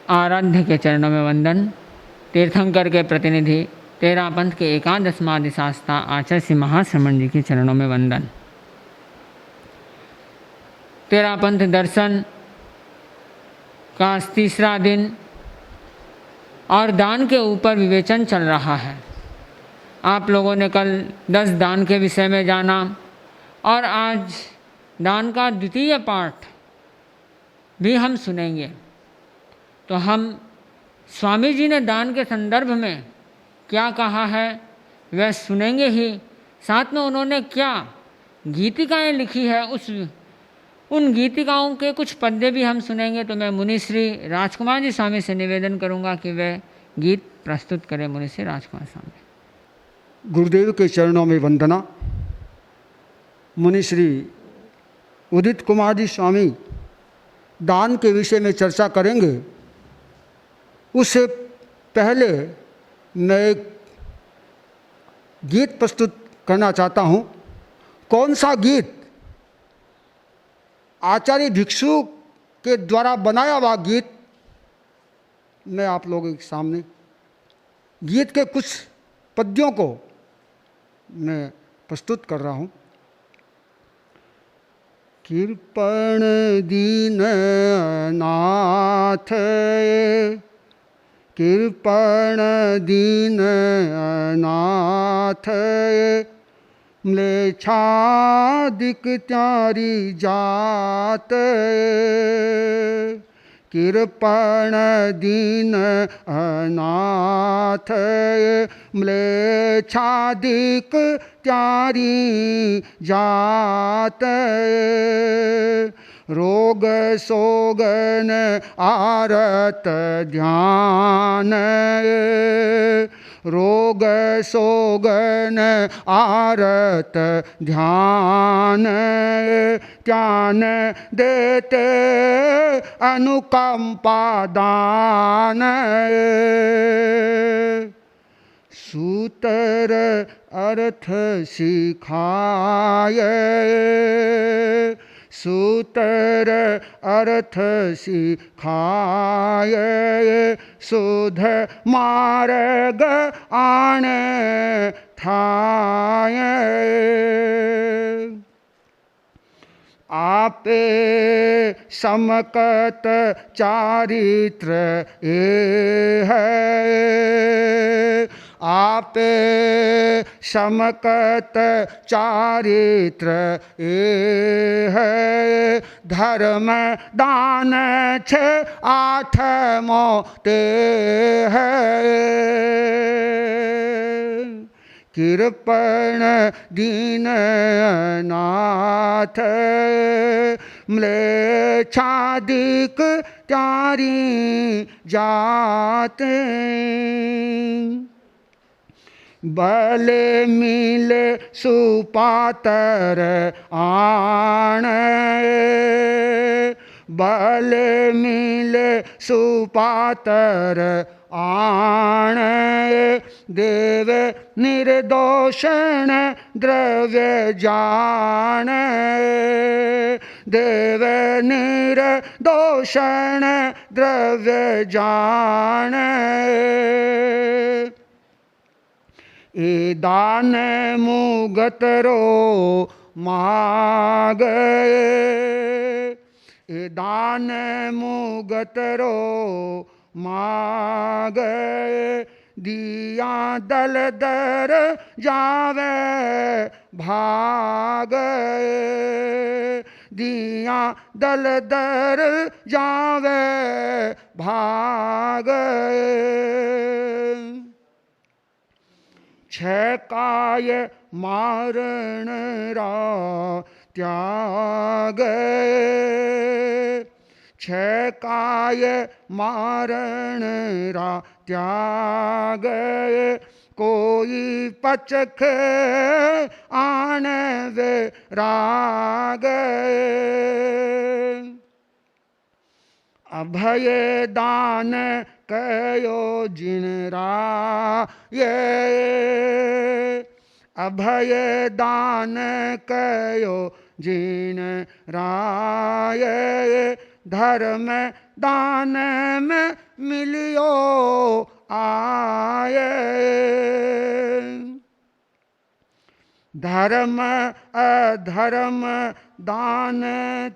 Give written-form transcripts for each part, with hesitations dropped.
आराध्य के चरणों में वंदन। तीर्थंकर के प्रतिनिधि तेरापंथ के एकादशमादि शास्त्रा आचार्य श्री महाश्रमण जी के चरणों में वंदन। तेरापंथ दर्शन का तीसरा दिन और दान के ऊपर विवेचन चल रहा है। आप लोगों ने कल 10 दान के विषय में जाना और आज दान का द्वितीय पाठ भी हम सुनेंगे। तो हम स्वामी जी ने दान के संदर्भ में क्या कहा है वह सुनेंगे ही, साथ में उन्होंने क्या गीतिकाएं लिखी है उन गीतिकाओं के कुछ पद्य भी हम सुनेंगे। तो मैं मुनि श्री राजकुमार जी स्वामी से निवेदन करूंगा कि वे गीत प्रस्तुत करें। मुनि श्री राजकुमार स्वामी। गुरुदेव के चरणों में वंदना। मुनि श्री उदित कुमार जी स्वामी दान के विषय में चर्चा करेंगे। उससे पहले मैं एक गीत प्रस्तुत करना चाहता हूँ। कौन सा गीत? आचार्य भिक्षु के द्वारा बनाया हुआ गीत मैं आप लोगों के सामने गीत के कुछ पद्यों को मैं प्रस्तुत कर रहा हूँ। कृपण दीन नाथ, कृपण दीन नाथ, म्लेच्छादिक त्यारी जात, कृपण दीन अनाथ, म्लेच्छादिक त्यारी जात, रोग सोगन आरत ध्यान, रोग सोगन आरत ध्यान, ध्यान देते अनुकंपा दान, सूत्र अर्थ सिखाए, सूत्र अर्थ सिखाए, सुध मार्ग आने थाए, आपे समकत चारित्र ए है, आपे समकत चारित्र ए है, धर्म दान 6-8 मोते है, कृपण दीन नाथ, म्लेच्छादिक त्यारी जात, बले मिले सुपातर आण, बले मिले सुपातर आण, देव निर्दोषण द्रव्य जान, देव निर्दोषण द्रव्य जान, ए दान मुगत रो मागए, ए दान मुगत रो मागए, दिया दल दर जावे भागए, दिया दल दर जावे भागए, 6 काय मारण रा त्याग, 6 काय मारण रा त्याग, कोई पचख आन वे राग, अभय दान कयो जिनरा ये, अभय दान कयो जिन राय, धर्म दान में मिलियो आए। धर्म अधर्म दान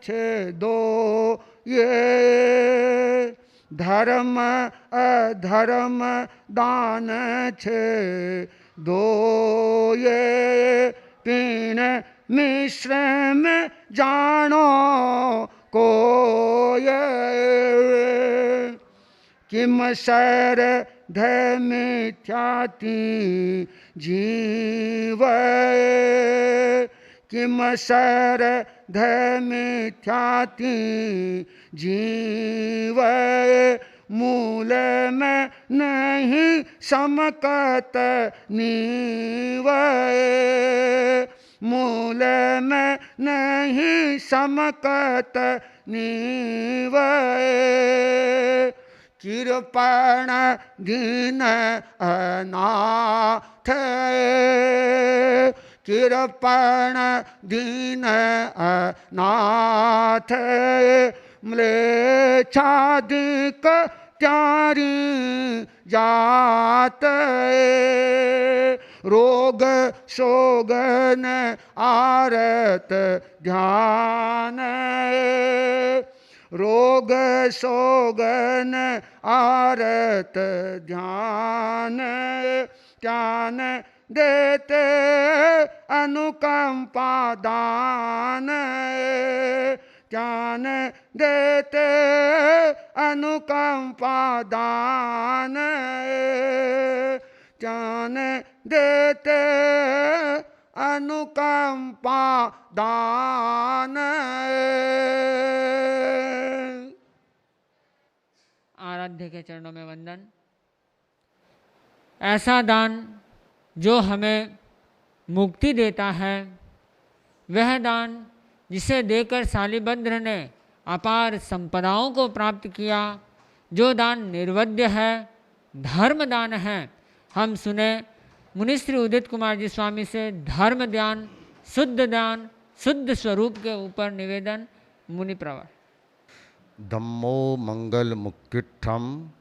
छे दो ये, धर्म अधर्म दान छे दो ये, तीन मिश्र में जानो को ये। किम सर ध मिथ्याति जीव, किम सर ध मिथ्याति जीव, मूल में नहीं समकत नीव, मूल में नहीं समकत नीव। कृपण दीन अनाथ, कृपण दीन अनाथ, म्लेच्छादिक त्यारी जात, रोग शोगन आरत ध्यान, रोग शोगन आरत ध्यान, ध्यान देते अनुकंपा दान, ध्यान देते अनुकंपा दान, ध्यान देते अनुकंपा दान। आराध्य के चरणों में वंदन। ऐसा दान जो हमें मुक्ति देता है, वह दान जिसे देकर शालिभद्र ने अपार संपदाओं को प्राप्त किया, जो दान निर्वध्य है, धर्म दान है। हम सुने मुनिश्री उदित कुमार जी स्वामी से धर्म दान, शुद्ध स्वरूप के ऊपर निवेदन मुनि प्रवर। धम्मो मंगल मुक्तिठम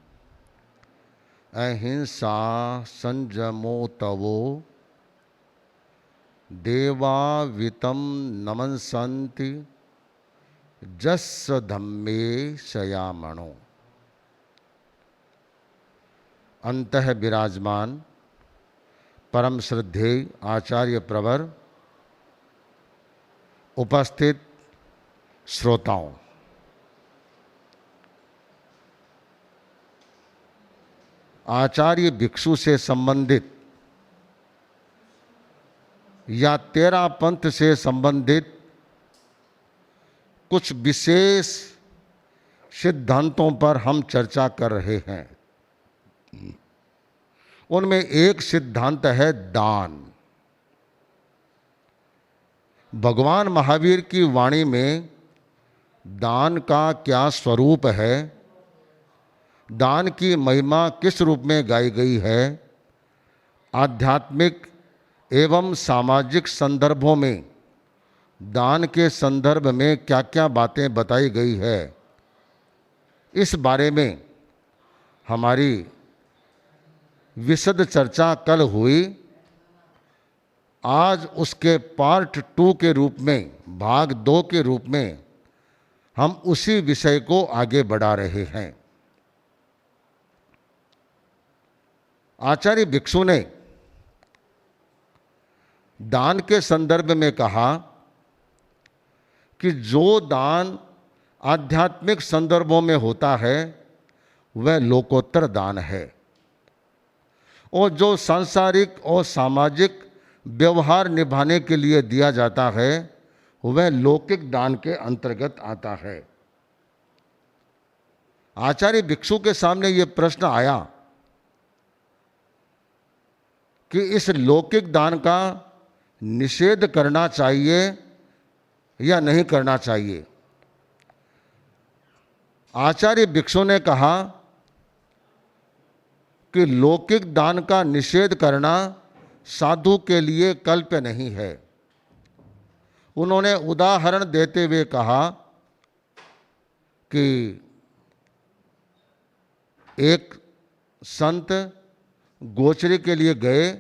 अहिंसा संजमो तवो, देवावितम नमंसन्ति जस्स धम्मे शयामणो। अंतः विराजमान परम श्रद्धेय आचार्य प्रवर, उपस्थित श्रोताओं, आचार्य भिक्षु से संबंधित या तेरा पंथ से संबंधित कुछ विशेष सिद्धांतों पर हम चर्चा कर रहे हैं। उनमें एक सिद्धांत है दान। भगवान महावीर की वाणी में दान का क्या स्वरूप है, दान की महिमा किस रूप में गाई गई है, आध्यात्मिक एवं सामाजिक संदर्भों में दान के संदर्भ में क्या क्या बातें बताई गई है, इस बारे में हमारी विशद चर्चा कल हुई। आज उसके पार्ट 2 के रूप में, भाग 2 के रूप में हम उसी विषय को आगे बढ़ा रहे हैं। आचार्य भिक्षु ने दान के संदर्भ में कहा कि जो दान आध्यात्मिक संदर्भों में होता है वह लोकोत्तर दान है, और जो सांसारिक और सामाजिक व्यवहार निभाने के लिए दिया जाता है वह लौकिक दान के अंतर्गत आता है। आचार्य भिक्षु के सामने ये प्रश्न आया कि इस लौकिक दान का निषेध करना चाहिए या नहीं करना चाहिए। आचार्य भिक्षु ने कहा कि लौकिक दान का निषेध करना साधु के लिए कल्प्य नहीं है। उन्होंने उदाहरण देते हुए कहा कि एक संत गोचरी के लिए गए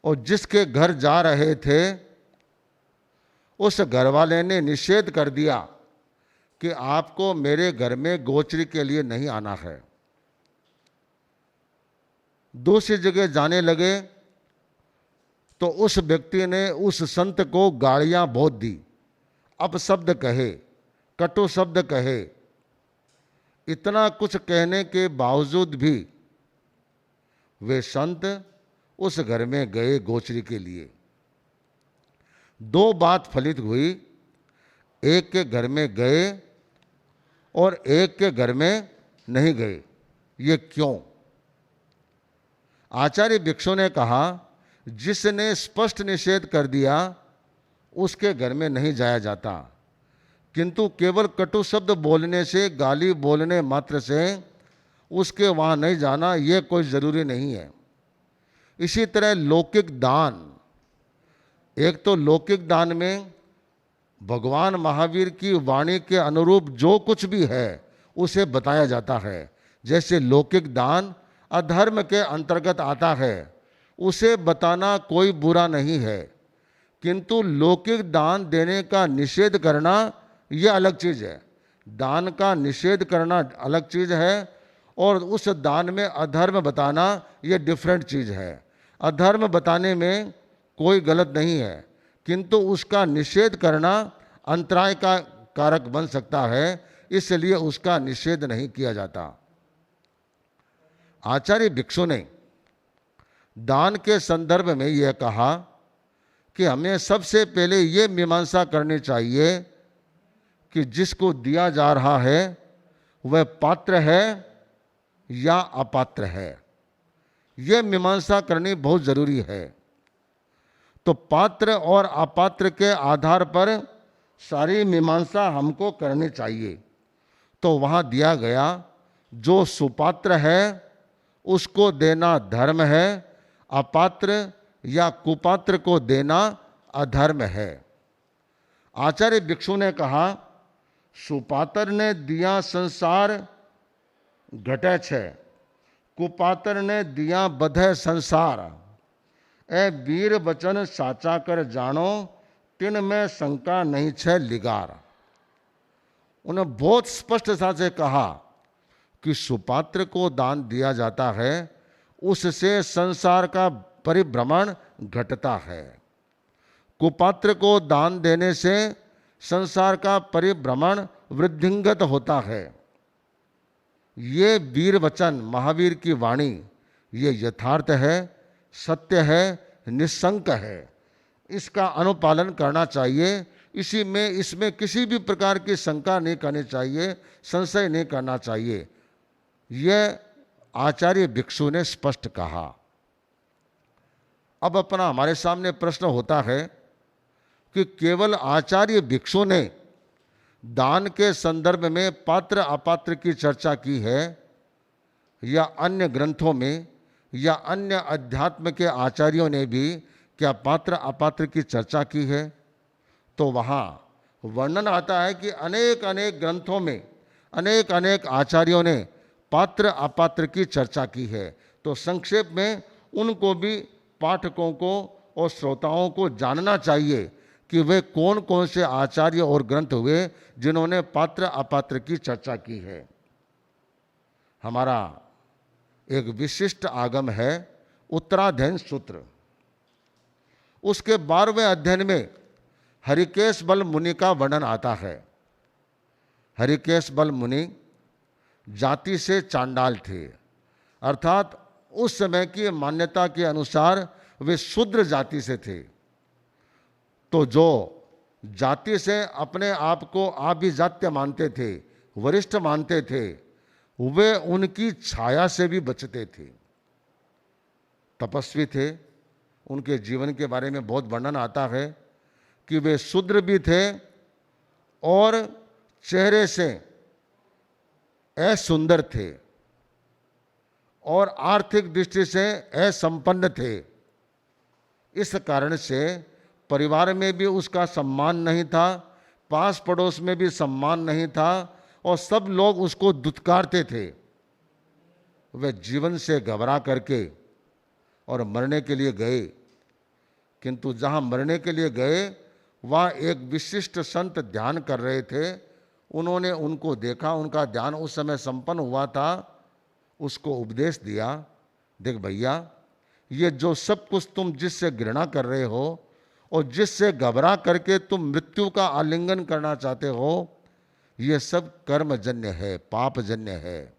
और जिसके घर जा रहे थे उस घरवाले ने निषेध कर दिया कि आपको मेरे घर में गोचरी के लिए नहीं आना है। दूसरी जगह जाने लगे तो उस व्यक्ति ने उस संत को गालियां बहुत दी, अपशब्द कहे, कटु शब्द कहे। इतना कुछ कहने के बावजूद भी वे संत उस घर में गए गोचरी के लिए। दो बात फलित हुई, एक के घर में गए और एक के घर में नहीं गए। ये क्यों? आचार्य भिक्षु ने कहा, जिसने स्पष्ट निषेध कर दिया उसके घर में नहीं जाया जाता, किंतु केवल कटु शब्द बोलने से, गाली बोलने मात्र से उसके वहाँ नहीं जाना ये कोई ज़रूरी नहीं है। इसी तरह लौकिक दान, एक तो लौकिक दान में भगवान महावीर की वाणी के अनुरूप जो कुछ भी है उसे बताया जाता है। जैसे लौकिक दान अधर्म के अंतर्गत आता है, उसे बताना कोई बुरा नहीं है, किंतु लौकिक दान देने का निषेध करना यह अलग चीज़ है। दान का निषेध करना अलग चीज़ है और उस दान में अधर्म बताना यह डिफरेंट चीज़ है। अधर्म बताने में कोई गलत नहीं है, किंतु उसका निषेध करना अंतराय का कारक बन सकता है, इसलिए उसका निषेध नहीं किया जाता। आचार्य भिक्षु ने दान के संदर्भ में यह कहा कि हमें सबसे पहले ये मीमांसा करनी चाहिए कि जिसको दिया जा रहा है वह पात्र है या अपात्र है। यह मीमांसा करनी बहुत जरूरी है। तो पात्र और अपात्र के आधार पर सारी मीमांसा हमको करनी चाहिए। तो वहाँ दिया गया, जो सुपात्र है उसको देना धर्म है, अपात्र या कुपात्र को देना अधर्म है। आचार्य भिक्षु ने कहा, सुपात्र ने दिया संसार घटे छे, कुपात्र ने दिया बधे संसार। ए वीर वचन साचा कर जानो, तिन में शंका नहीं छे लिगार। उन्हें बहुत स्पष्टता से कहा कि सुपात्र को दान दिया जाता है, उससे संसार का परिभ्रमण घटता है। कुपात्र को दान देने से संसार का परिभ्रमण वृद्धिंगत होता है। ये वीर वचन, महावीर की वाणी, ये यथार्थ है, सत्य है, निस्संक है। इसका अनुपालन करना चाहिए। इसमें किसी भी प्रकार की शंका नहीं करनी चाहिए, संशय नहीं करना चाहिए। यह आचार्य भिक्षु ने स्पष्ट कहा। अब अपना हमारे सामने प्रश्न होता है कि केवल आचार्य भिक्षु ने दान के संदर्भ में पात्र अपात्र की चर्चा की है या अन्य ग्रंथों में या अन्य अध्यात्म के आचार्यों ने भी क्या पात्र अपात्र की चर्चा की है? तो वहाँ वर्णन आता है कि अनेक अनेक ग्रंथों में अनेक अनेक आचार्यों ने पात्र अपात्र की चर्चा की है। तो संक्षेप में उनको भी पाठकों को और श्रोताओं को जानना चाहिए कि वे कौन कौन से आचार्य और ग्रंथ हुए जिन्होंने पात्र अपात्र की चर्चा की है। हमारा एक विशिष्ट आगम है उत्तराध्ययन सूत्र। उसके 12वें अध्ययन में हरिकेश बल मुनि का वर्णन आता है। हरिकेश बल मुनि जाति से चांडाल थे, अर्थात उस समय की मान्यता के अनुसार वे शूद्र जाति से थे। तो जो जाति से अपने आप को आभिजात्य मानते थे, वरिष्ठ मानते थे, वे उनकी छाया से भी बचते थे। तपस्वी थे। उनके जीवन के बारे में बहुत वर्णन आता है कि वे शूद्र भी थे और चेहरे से असुंदर थे और आर्थिक दृष्टि से असंपन्न थे। इस कारण से परिवार में भी उसका सम्मान नहीं था, पास पड़ोस में भी सम्मान नहीं था और सब लोग उसको दुत्कारते थे। वे जीवन से घबरा करके और मरने के लिए गए, किंतु जहाँ मरने के लिए गए वहाँ एक विशिष्ट संत ध्यान कर रहे थे। उन्होंने उनको देखा, उनका ध्यान उस समय संपन्न हुआ था। उसको उपदेश दिया, देख भैया, ये जो सब कुछ तुम जिससे घृणा कर रहे हो और जिससे घबरा करके तुम मृत्यु का आलिंगन करना चाहते हो, ये सब कर्मजन्य है, पापजन्य है।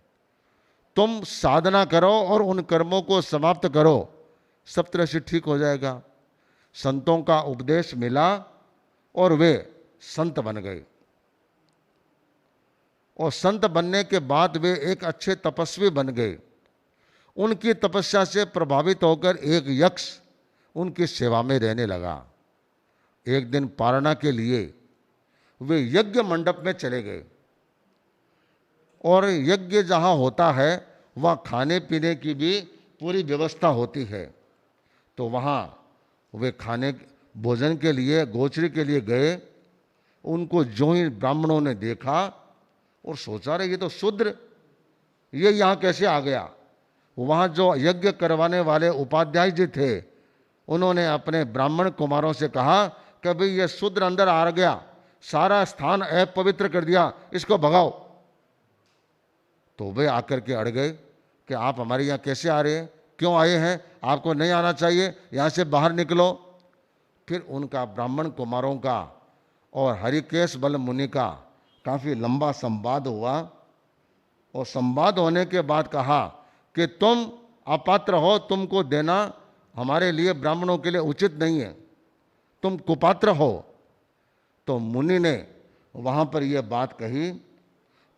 तुम साधना करो और उन कर्मों को समाप्त करो, सब तरह से ठीक हो जाएगा। संतों का उपदेश मिला और वे संत बन गए। और संत बनने के बाद वे एक अच्छे तपस्वी बन गए। उनकी तपस्या से प्रभावित होकर एक यक्ष उनकी सेवा में रहने लगा। एक दिन पारणा के लिए वे यज्ञ मंडप में चले गए और यज्ञ जहाँ होता है वहाँ खाने पीने की भी पूरी व्यवस्था होती है। तो वहाँ वे खाने भोजन के लिए, गोचरी के लिए गए। उनको जो ही ब्राह्मणों ने देखा और सोचा, रहे ये तो शूद्र, ये यहाँ कैसे आ गया। वहाँ जो यज्ञ करवाने वाले उपाध्याय जी थे, उन्होंने अपने ब्राह्मण कुमारों से कहा कि भाई ये शूद्र अंदर आ गया, सारा स्थान अपवित्र कर दिया, इसको भगाओ। तो वे आकर के अड़ गए कि आप हमारे यहाँ कैसे आ रहे हैं, क्यों आए हैं, आपको नहीं आना चाहिए, यहाँ से बाहर निकलो। फिर उनका ब्राह्मण कुमारों का और हरिकेश बल मुनि का काफ़ी लंबा संवाद हुआ। और संवाद होने के बाद कहा कि तुम अपात्र हो, तुमको देना हमारे लिए, ब्राह्मणों के लिए उचित नहीं है, तुम कुपात्र हो। तो मुनि ने वहाँ पर यह बात कही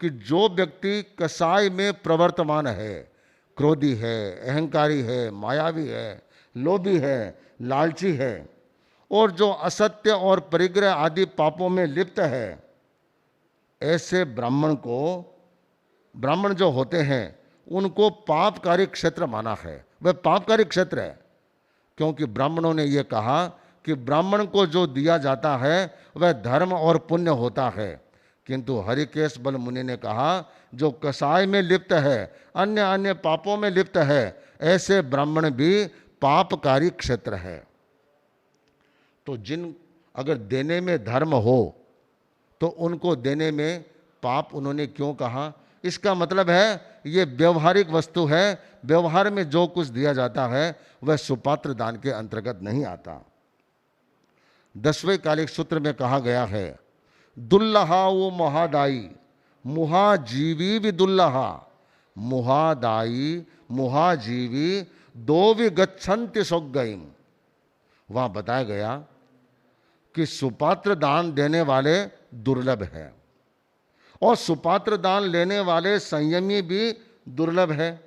कि जो व्यक्ति कसाय में प्रवर्तमान है, क्रोधी है, अहंकारी है, मायावी है, लोभी है, लालची है और जो असत्य और परिग्रह आदि पापों में लिप्त है, ऐसे ब्राह्मण जो होते हैं उनको पापकारी क्षेत्र माना है। वह पापकारी क्षेत्र है, क्योंकि ब्राह्मणों ने यह कहा कि ब्राह्मण को जो दिया जाता है वह धर्म और पुण्य होता है। किंतु हरिकेश बल मुनि ने कहा जो कसाय में लिप्त है, अन्य अन्य पापों में लिप्त है, ऐसे ब्राह्मण भी पापकारी क्षेत्र है। तो जिन अगर देने में धर्म हो तो उनको देने में पाप उन्होंने क्यों कहा? इसका मतलब है ये व्यवहारिक वस्तु है, व्यवहार में जो कुछ दिया जाता है वह सुपात्र दान के अंतर्गत नहीं आता। 10वें कालिक सूत्र में कहा गया है, दुल्लहा वो महादाई मुहाजीवी भी दुल्लहा, मुहादाई मुहाजीवी दो भी गच्छन्ति सौगयिम। वहाँ बताया गया कि सुपात्र दान देने वाले दुर्लभ है और सुपात्र दान लेने वाले संयमी भी दुर्लभ है।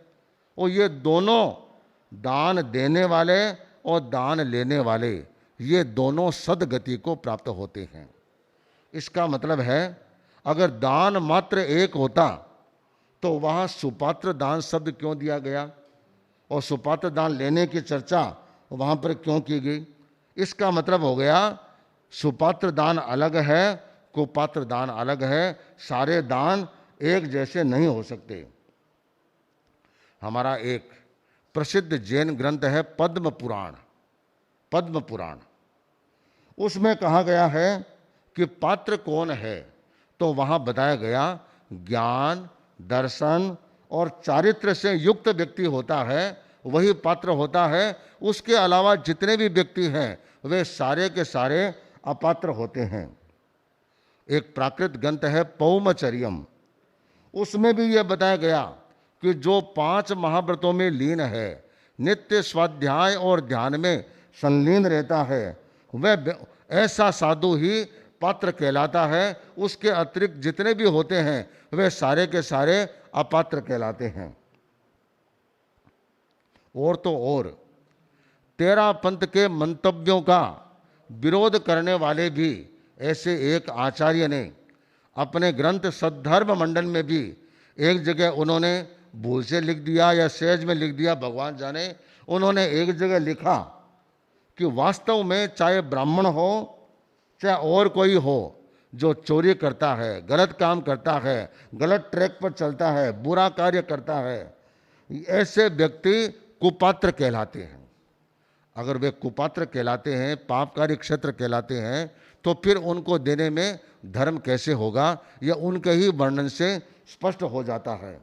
और ये दोनों, दान देने वाले और दान लेने वाले, ये दोनों सद्गति को प्राप्त होते हैं। इसका मतलब है अगर दान मात्र एक होता तो वहाँ सुपात्र दान शब्द क्यों दिया गया और सुपात्र दान लेने की चर्चा वहाँ पर क्यों की गई? इसका मतलब हो गया सुपात्र दान अलग है, कुपात्र दान अलग है, सारे दान एक जैसे नहीं हो सकते। हमारा एक प्रसिद्ध जैन ग्रंथ है पद्म पुराण। उसमें कहा गया है कि पात्र कौन है, तो वहाँ बताया गया ज्ञान, दर्शन और चारित्र से युक्त व्यक्ति होता है, वही पात्र होता है। उसके अलावा जितने भी व्यक्ति हैं वे सारे के सारे अपात्र होते हैं। एक प्राकृत ग्रंथ है पौमचर्यम, उसमें भी यह बताया गया कि जो 5 महाव्रतों में लीन है, नित्य स्वाध्याय और ध्यान में संलीन रहता है, वह ऐसा साधु ही पात्र कहलाता है। उसके अतिरिक्त जितने भी होते हैं वे सारे के सारे अपात्र कहलाते हैं। और तो और 13 पंथ के मंतव्यों का विरोध करने वाले भी ऐसे एक आचार्य ने अपने ग्रंथ सद्धर्म मंडल में भी एक जगह उन्होंने भूल से लिख दिया या सहज में लिख दिया, भगवान जाने, उन्होंने एक जगह लिखा कि वास्तव में चाहे ब्राह्मण हो चाहे और कोई हो, जो चोरी करता है, गलत काम करता है, गलत ट्रैक पर चलता है, बुरा कार्य करता है, ऐसे व्यक्ति कुपात्र कहलाते हैं। अगर वे कुपात्र कहलाते हैं, पापकारी क्षेत्र कहलाते हैं, तो फिर उनको देने में धर्म कैसे होगा, यह उनके ही वर्णन से स्पष्ट हो जाता है।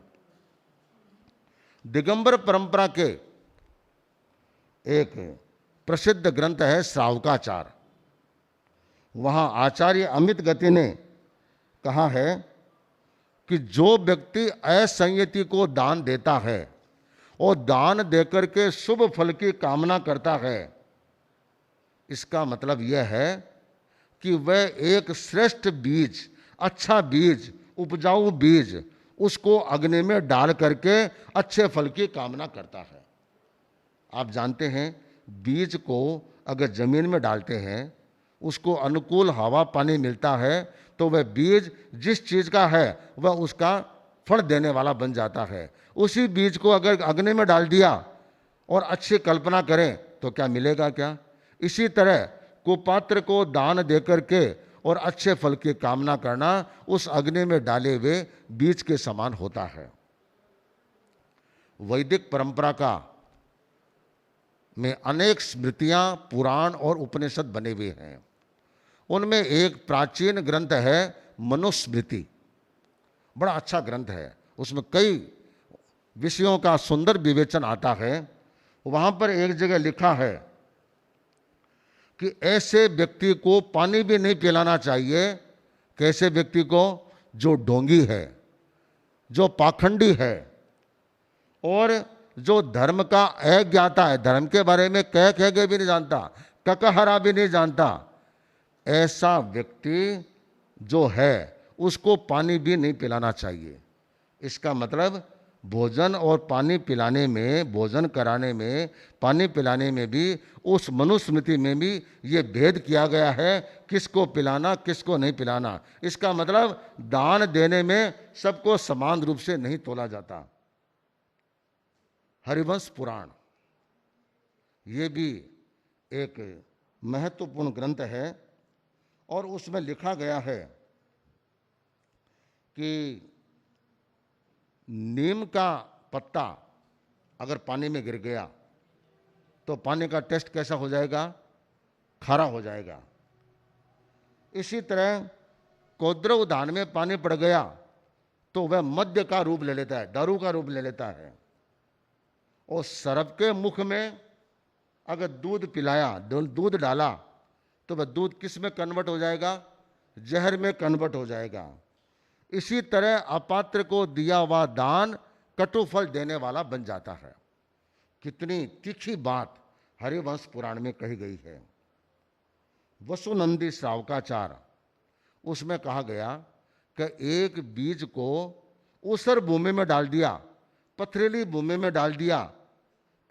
दिगंबर परंपरा के एक प्रसिद्ध ग्रंथ है श्रावकाचार। वहाँ आचार्य अमित गति ने कहा है कि जो व्यक्ति असंयति को दान देता है और दान देकर के शुभ फल की कामना करता है, इसका मतलब यह है कि वह एक श्रेष्ठ बीज, अच्छा बीज, उपजाऊ बीज, उसको अग्नि में डाल करके अच्छे फल की कामना करता है। आप जानते हैं, बीज को अगर जमीन में डालते हैं, उसको अनुकूल हवा पानी मिलता है, तो वह बीज जिस चीज का है वह उसका फल देने वाला बन जाता है। उसी बीज को अगर अग्नि में डाल दिया और अच्छी कल्पना करें तो क्या मिलेगा क्या? इसी तरह कुपात्र को दान देकर के और अच्छे फल की कामना करना उस अग्नि में डाले हुए बीज के समान होता है। वैदिक परंपरा का में अनेक स्मृतियां, पुराण और उपनिषद बने हुए हैं। उनमें एक प्राचीन ग्रंथ है मनुस्मृति। बड़ा अच्छा ग्रंथ है, उसमें कई विषयों का सुंदर विवेचन आता है। वहां पर एक जगह लिखा है कि ऐसे व्यक्ति को पानी भी नहीं पिलाना चाहिए। कैसे व्यक्ति को? जो ढोंगी है, जो पाखंडी है और जो धर्म का अज्ञाता है, धर्म के बारे में कह के भी नहीं जानता, ककहरा भी नहीं जानता, ऐसा व्यक्ति जो है उसको पानी भी नहीं पिलाना चाहिए। इसका मतलब भोजन और पानी पिलाने में, भोजन कराने में, पानी पिलाने में भी उस मनुस्मृति में भी ये भेद किया गया है, किसको पिलाना किसको नहीं पिलाना। इसका मतलब दान देने में सबको समान रूप से नहीं तोला जाता। हरिवंश पुराण ये भी एक महत्वपूर्ण ग्रंथ है और उसमें लिखा गया है कि नीम का पत्ता अगर पानी में गिर गया तो पानी का टेस्ट कैसा हो जाएगा? खारा हो जाएगा। इसी तरह कोद्रव धान में पानी पड़ गया तो वह मद्य का रूप ले लेता है, दारू का रूप ले लेता है। और सर्प के मुख में अगर दूध पिलाया, दूध डाला, तो वह दूध किस में कन्वर्ट हो जाएगा? जहर में कन्वर्ट हो जाएगा। इसी तरह अपात्र को दिया हुआ दान कटु फल देने वाला बन जाता है। कितनी तीखी बात हरिवंश पुराण में कही गई है। वसुनंदी श्रावकाचार, उसमें कहा गया कि एक बीज को ऊसर भूमि में डाल दिया, पथरीली भूमि में डाल दिया,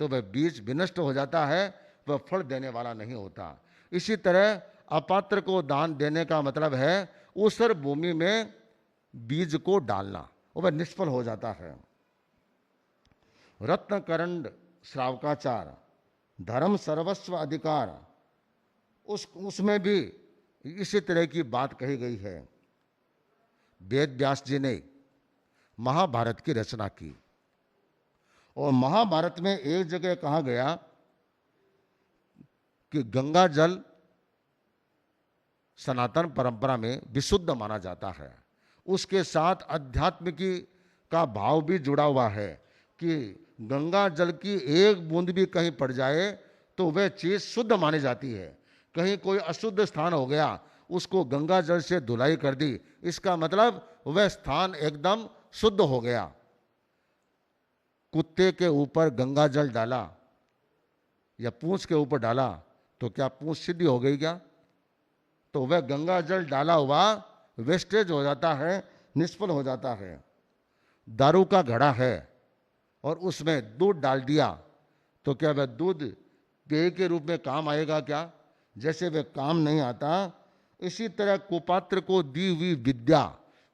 तो वह बीज विनष्ट हो जाता है, वह फल देने वाला नहीं होता। इसी तरह अपात्र को दान देने का मतलब है ऊसर भूमि में बीज को डालना, और वह निष्फल हो जाता है। रत्नकरंड श्रावकाचार, धर्म सर्वस्व अधिकार, उसमें भी इसी तरह की बात कही गई है। वेद व्यास जी ने महाभारत की रचना की और महाभारत में एक जगह कहा गया कि गंगा जल सनातन परंपरा में विशुद्ध माना जाता है। उसके साथ अध्यात्म की का भाव भी जुड़ा हुआ है कि गंगा जल की एक बूंद भी कहीं पड़ जाए तो वह चीज शुद्ध मानी जाती है। कहीं कोई अशुद्ध स्थान हो गया, उसको गंगा जल से धुलाई कर दी, इसका मतलब वह स्थान एकदम शुद्ध हो गया। कुत्ते के ऊपर गंगा जल डाला या पूंछ के ऊपर डाला तो क्या पूंछ सीधी हो गई क्या? तो वह गंगा जल डाला हुआ वेस्टेज हो जाता है, निष्फल हो जाता है। दारू का घड़ा है और उसमें दूध डाल दिया तो क्या वह दूध पेय के रूप में काम आएगा क्या? जैसे वह काम नहीं आता, इसी तरह कुपात्र को दी हुई विद्या,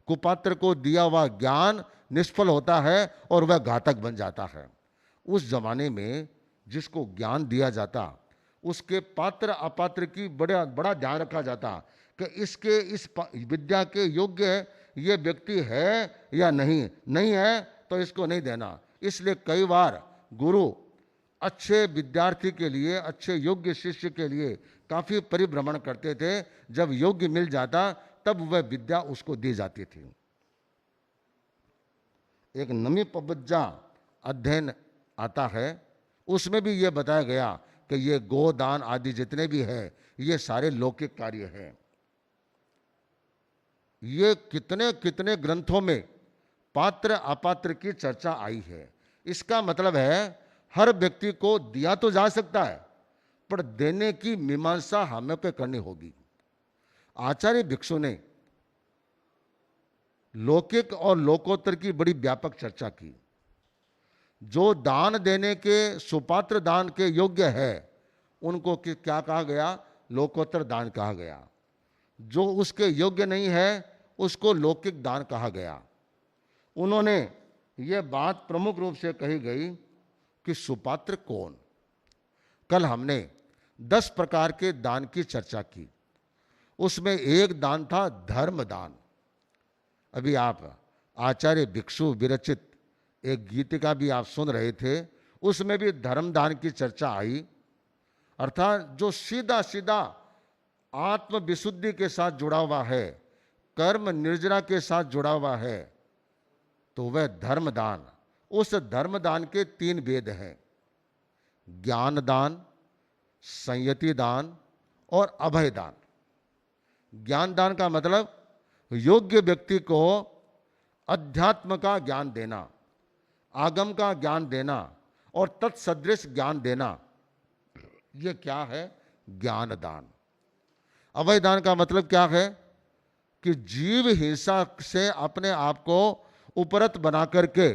कुपात्र को दिया हुआ ज्ञान निष्फल होता है और वह घातक बन जाता है। उस जमाने में जिसको ज्ञान दिया जाता उसके पात्र अपात्र की बड़ा ध्यान रखा जाता कि इसके इस विद्या के योग्य ये व्यक्ति है या नहीं, नहीं है तो इसको नहीं देना, इसलिए कई बार गुरु अच्छे विद्यार्थी के लिए, अच्छे योग्य शिष्य के लिए काफ़ी परिभ्रमण करते थे। जब योग्य मिल जाता तब वह विद्या उसको दी जाती थी। एक नमी पबज्जा अध्ययन आता है, उसमें भी ये बताया गया कि ये गोदान आदि जितने भी हैं ये सारे लौकिक कार्य हैं। ये कितने कितने ग्रंथों में पात्र अपात्र की चर्चा आई है। इसका मतलब है हर व्यक्ति को दिया तो जा सकता है, पर देने की मीमांसा हमें को करनी होगी। आचार्य भिक्षु ने लौकिक और लोकोत्तर की बड़ी व्यापक चर्चा की। जो दान देने के सुपात्र दान के योग्य है उनको क्या कहा गया? लोकोत्तर दान कहा गया। जो उसके योग्य नहीं है उसको लौकिक दान कहा गया। उन्होंने ये बात प्रमुख रूप से कही गई कि सुपात्र कौन। कल हमने 10 प्रकार के दान की चर्चा की, उसमें एक दान था धर्म दान। अभी आप आचार्य भिक्षु विरचित एक गीतिका भी आप सुन रहे थे, उसमें भी धर्म दान की चर्चा आई। अर्थात जो सीधा सीधा आत्म विशुद्धि के साथ जुड़ा हुआ है, कर्म निर्जरा के साथ जुड़ा हुआ है, तो वह धर्मदान। उस धर्मदान के 3 भेद हैं, ज्ञान दान, संयति दान और अभय दान। ज्ञान दान का मतलब योग्य व्यक्ति को अध्यात्म का ज्ञान देना, आगम का ज्ञान देना और तत्सदृश ज्ञान देना, यह क्या है? ज्ञान दान। अभय दान का मतलब क्या है? कि जीव हिंसा से अपने आप को उपरत बना करके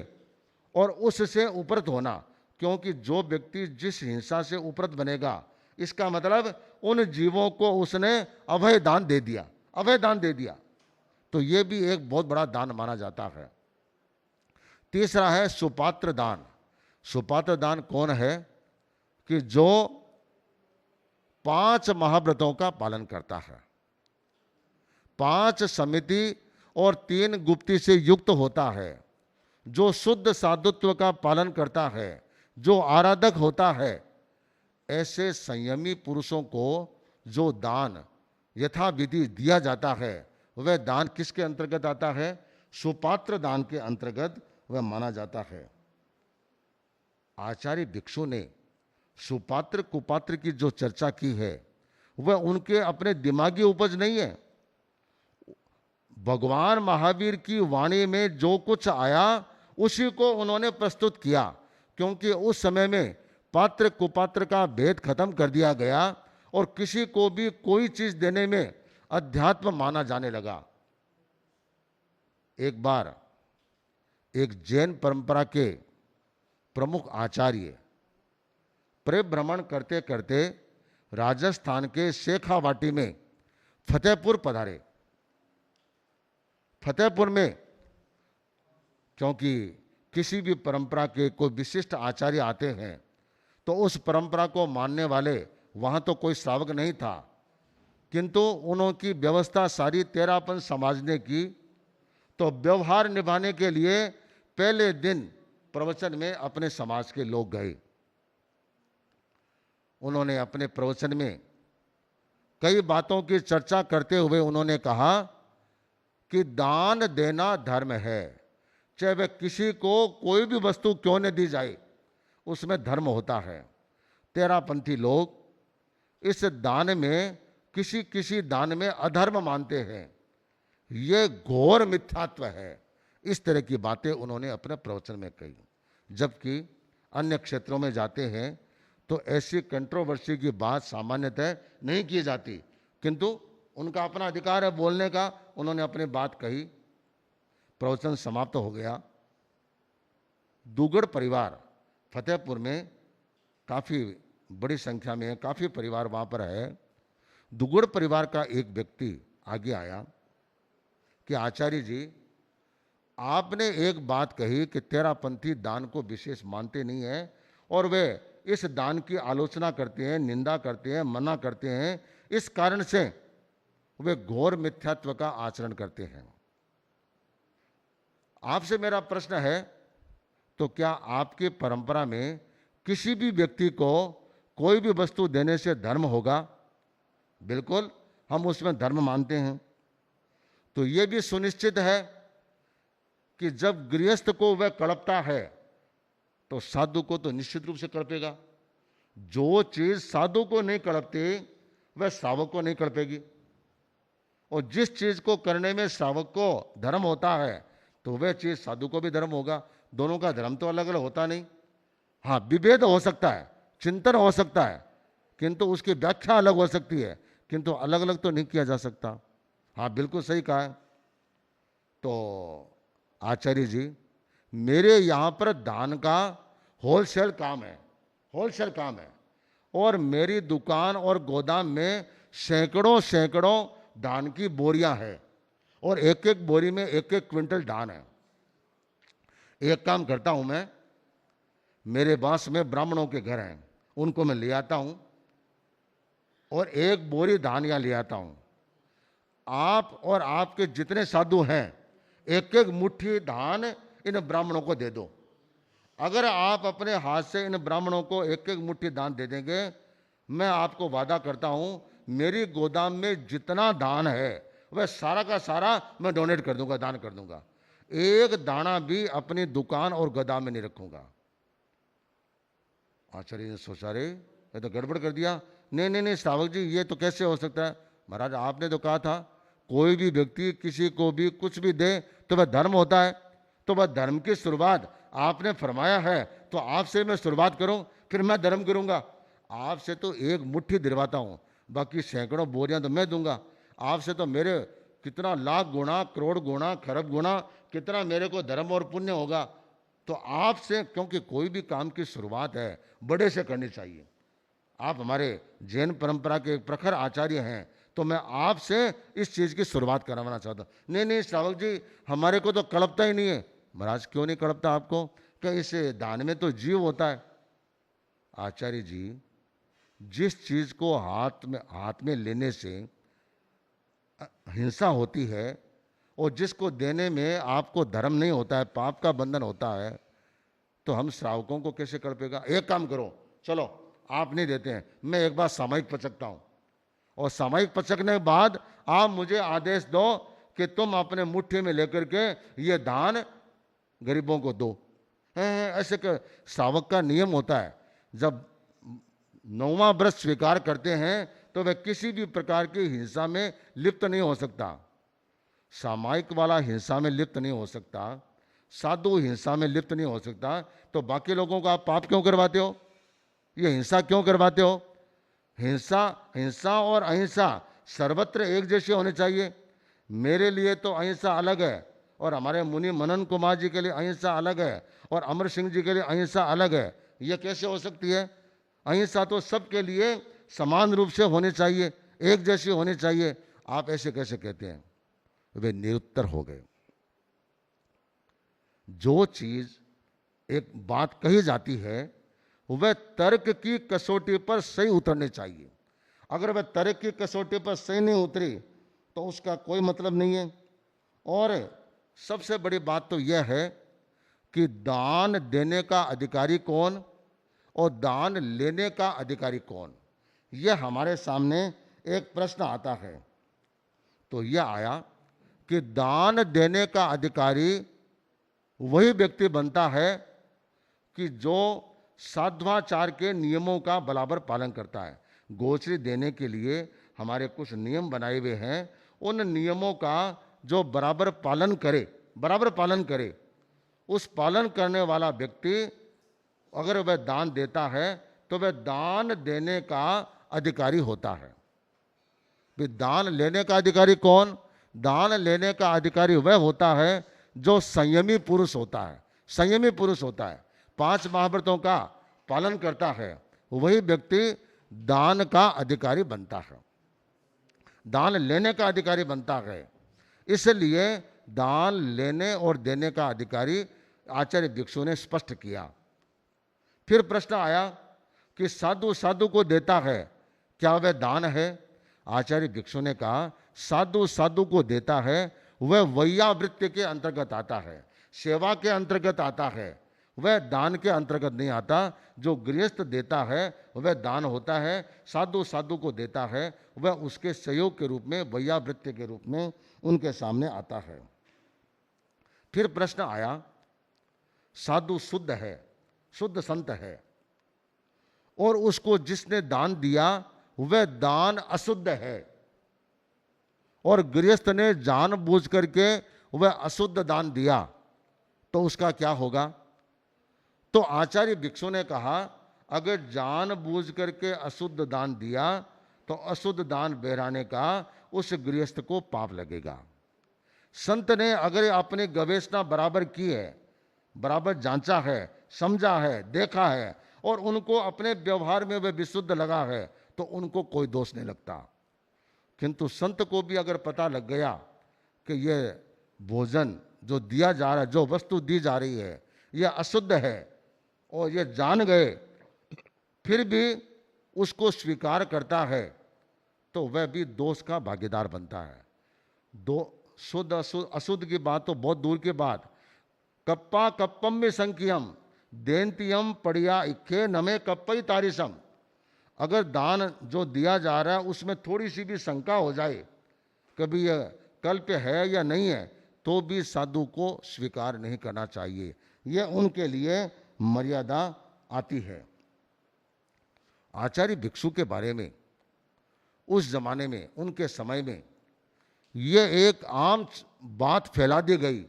और उससे उपरत होना। क्योंकि जो व्यक्ति जिस हिंसा से उपरत बनेगा, इसका मतलब उन जीवों को उसने अभय दान दे दिया, अभय दान दे दिया। तो ये भी एक बहुत बड़ा दान माना जाता है। तीसरा है सुपात्र दान। सुपात्र दान कौन है? कि जो 5 महाव्रतों का पालन करता है, 5 समिति और 3 गुप्ती से युक्त होता है, जो शुद्ध साधुत्व का पालन करता है, जो आराधक होता है। ऐसे संयमी पुरुषों को जो दान यथाविधि दिया जाता है, वह दान किसके अंतर्गत आता है? सुपात्र दान के अंतर्गत वह माना जाता है। आचार्य भिक्षु ने सुपात्र कुपात्र की जो चर्चा की है वह उनके अपने दिमागी उपज नहीं है। भगवान महावीर की वाणी में जो कुछ आया उसी को उन्होंने प्रस्तुत किया। क्योंकि उस समय में पात्र कुपात्र का भेद खत्म कर दिया गया और किसी को भी कोई चीज देने में अध्यात्म माना जाने लगा। एक बार एक जैन परंपरा के प्रमुख आचार्य परिभ्रमण करते करते राजस्थान के शेखावाटी में फतेहपुर पधारे। फतेहपुर में क्योंकि किसी भी परंपरा के कोई विशिष्ट आचार्य आते हैं तो उस परंपरा को मानने वाले वहाँ तो कोई श्रावक नहीं था, किंतु उनकी व्यवस्था सारी तेरापन समाज ने की। तो व्यवहार निभाने के लिए पहले दिन प्रवचन में अपने समाज के लोग गए। उन्होंने अपने प्रवचन में कई बातों की चर्चा करते हुए उन्होंने कहा कि दान देना धर्म है, चाहे वह किसी को कोई भी वस्तु क्यों न दी जाए, उसमें धर्म होता है। तेरापंथी लोग इस दान में किसी किसी दान में अधर्म मानते हैं, ये घोर मिथ्यात्व है। इस तरह की बातें उन्होंने अपने प्रवचन में कही। जबकि अन्य क्षेत्रों में जाते हैं तो ऐसी कंट्रोवर्सी की बात सामान्यतः नहीं की जाती, किंतु उनका अपना अधिकार है बोलने का। उन्होंने अपनी बात कही, प्रवचन समाप्त हो गया। दुगड़ परिवार फतेहपुर में काफ़ी बड़ी संख्या में है, काफ़ी परिवार वहाँ पर है। दुगड़ परिवार का एक व्यक्ति आगे आया कि आचार्य जी, आपने एक बात कही कि तेरापंथी दान को विशेष मानते नहीं है और वे इस दान की आलोचना करते हैं, निंदा करते हैं, मना करते हैं। इस कारण से वे घोर मिथ्यात्व का आचरण करते हैं। आपसे मेरा प्रश्न है, तो क्या आपकी परंपरा में किसी भी व्यक्ति को कोई भी वस्तु देने से धर्म होगा? बिल्कुल, हम उसमें धर्म मानते हैं। तो यह भी सुनिश्चित है कि जब गृहस्थ को वह कड़पता है तो साधु को तो निश्चित रूप से कड़पेगा। जो चीज साधु को नहीं कड़पती वह श्रावक को नहीं कड़पेगी, और जिस चीज को करने में श्रावक को धर्म होता है तो वह चीज साधु को भी धर्म होगा। दोनों का धर्म तो अलग अलग होता नहीं। हाँ, विभेद हो सकता है, चिंतन हो सकता है, किंतु उसकी व्याख्या अलग हो सकती है, किंतु अलग अलग तो नहीं किया जा सकता। हाँ, बिल्कुल सही कहा है। तो आचार्य जी, मेरे यहाँ पर दान का होलसेल काम है, होलसेल काम है, और मेरी दुकान और गोदाम में सैकड़ों सैकड़ों धान की बोरियां हैं, और एक एक बोरी में एक एक क्विंटल धान है। एक काम करता हूं मैं, मेरे पास में ब्राह्मणों के घर हैं, उनको मैं ले आता हूं और एक बोरी धान यहाँ ले आता हूं। आप और आपके जितने साधु हैं एक एक मुट्ठी धान इन ब्राह्मणों को दे दो। अगर आप अपने हाथ से इन ब्राह्मणों को एक एक मुट्ठी दान दे देंगे, मैं आपको वादा करता हूं मेरी गोदाम में जितना दान है वह सारा का सारा मैं डोनेट कर दूंगा, दान कर दूंगा। एक दाना भी अपनी दुकान और गोदाम में नहीं रखूंगा। आचार्य ने सोचा, रे ये तो गड़बड़ कर दिया। नहीं नहीं नहीं श्रावक जी, ये तो कैसे हो सकता है? महाराज, आपने तो कहा था कोई भी व्यक्ति किसी को भी कुछ भी दे तो वह धर्म होता है, तो वह धर्म की शुरुआत आपने फरमाया है, तो आपसे मैं शुरुआत करूं, फिर मैं धर्म करूंगा। आपसे तो एक मुट्ठी दिलवाता हूं, बाकी सैकड़ों बोरियां तो मैं दूंगा। आपसे तो मेरे कितना लाख गुना, करोड़ गुना, खरब गुना कितना मेरे को धर्म और पुण्य होगा। तो आपसे, क्योंकि कोई भी काम की शुरुआत है बड़े से करनी चाहिए। आप हमारे जैन परंपरा के प्रखर आचार्य हैं, तो मैं आपसे इस चीज़ की शुरुआत करवाना चाहता हूँ। नहीं नहीं श्रावक जी, हमारे को तो कड़पता ही नहीं है। महाराज, क्यों नहीं कड़पता आपको? क्या इस दान में तो जीव होता है। आचार्य जी, जिस चीज़ को हाथ में लेने से हिंसा होती है और जिसको देने में आपको धर्म नहीं होता है, पाप का बंधन होता है, तो हम श्रावकों को कैसे कड़पेगा? एक काम करो, चलो आप नहीं देते हैं, मैं एक बार सामयिक पचकता हूँ, और सामयिक पचकने के बाद आप मुझे आदेश दो कि तुम अपने मुट्ठी में लेकर के ये दान गरीबों को दो। ऐसे श्रावक का नियम होता है, जब 9वां व्रत स्वीकार करते हैं तो वह किसी भी प्रकार की हिंसा में लिप्त नहीं हो सकता। सामायिक वाला हिंसा में लिप्त नहीं हो सकता, साधु हिंसा में लिप्त नहीं हो सकता, तो बाकी लोगों को आप पाप क्यों करवाते हो? ये हिंसा क्यों करवाते हो? हिंसा और अहिंसा सर्वत्र एक जैसे होने चाहिए। मेरे लिए तो अहिंसा अलग है, और हमारे मुनि मनन कुमार जी के लिए अहिंसा अलग है, और अमर सिंह जी के लिए अहिंसा अलग है। यह कैसे हो सकती है? अहिंसा तो सबके लिए समान रूप से होनी चाहिए, एक जैसी होनी चाहिए। आप ऐसे कैसे कहते हैं? वे निरुत्तर हो गए। जो चीज एक बात कही जाती है वह तर्क की कसौटी पर सही उतरनी चाहिए। अगर वह तर्क की कसौटी पर सही नहीं उतरी तो उसका कोई मतलब नहीं है। और सबसे बड़ी बात तो यह है कि दान देने का अधिकारी कौन और दान लेने का अधिकारी कौन, यह हमारे सामने एक प्रश्न आता है। तो यह आया कि दान देने का अधिकारी वही व्यक्ति बनता है कि जो साध्वाचार के नियमों का बराबर पालन करता है। गोचरी देने के लिए हमारे कुछ नियम बनाए हुए हैं, उन नियमों का जो बराबर पालन करे, उस पालन करने वाला व्यक्ति अगर वह दान देता है तो वह दान देने का अधिकारी होता है। दान लेने का अधिकारी कौन? दान लेने का अधिकारी वह होता है जो संयमी पुरुष होता है। संयमी पुरुष होता है, 5 महाव्रतों का पालन करता है, वही व्यक्ति दान का अधिकारी बनता है, दान लेने का अधिकारी बनता है। इसलिए दान लेने और देने का अधिकारी आचार्य भिक्षु ने स्पष्ट किया। फिर प्रश्न आया कि साधु साधु को देता है, क्या वह दान है? आचार्य भिक्षु ने कहा, साधु साधु को देता है वह वैयावृत्ति के अंतर्गत आता है, सेवा के अंतर्गत आता है। वह दान के अंतर्गत नहीं आता। जो गृहस्थ देता है वह दान होता है, साधु साधु को देता है वह उसके सहयोग के रूप में, वैयावृत्ति के रूप में उनके सामने आता है। फिर प्रश्न आया, साधु शुद्ध है, शुद्ध संत है, और उसको जिसने दान दिया वह दान अशुद्ध है, और गृहस्थ ने जानबूझ करके वह अशुद्ध दान दिया, तो उसका क्या होगा? तो आचार्य भिक्षु ने कहा, अगर जानबूझ करके अशुद्ध दान दिया तो अशुद्ध दान बहराने का उस गृहस्थ को पाप लगेगा। संत ने अगर अपनी गवेषणा बराबर की है, बराबर जांचा है, समझा है, देखा है, और उनको अपने व्यवहार में वह विशुद्ध लगा है, तो उनको कोई दोष नहीं लगता। किंतु संत को भी अगर पता लग गया कि यह भोजन जो दिया जा रहा है, जो वस्तु दी जा रही है, यह अशुद्ध है, और ये जान गए फिर भी उसको स्वीकार करता है, तो वह भी दोष का भागीदार बनता है। दो शुद्ध अशुद्ध की बात तो बहुत दूर की बात। कप्पा कप्पम में संख्यम देनतियम पड़िया इक्के नमे कप्पई तारिसम। अगर दान जो दिया जा रहा है उसमें थोड़ी सी भी शंका हो जाए, कभी यह कल्प है या नहीं है, तो भी साधु को स्वीकार नहीं करना चाहिए। यह उनके लिए मर्यादा आती है। आचार्य भिक्षु के बारे में उस जमाने में, उनके समय में, यह एक आम बात फैला दी गई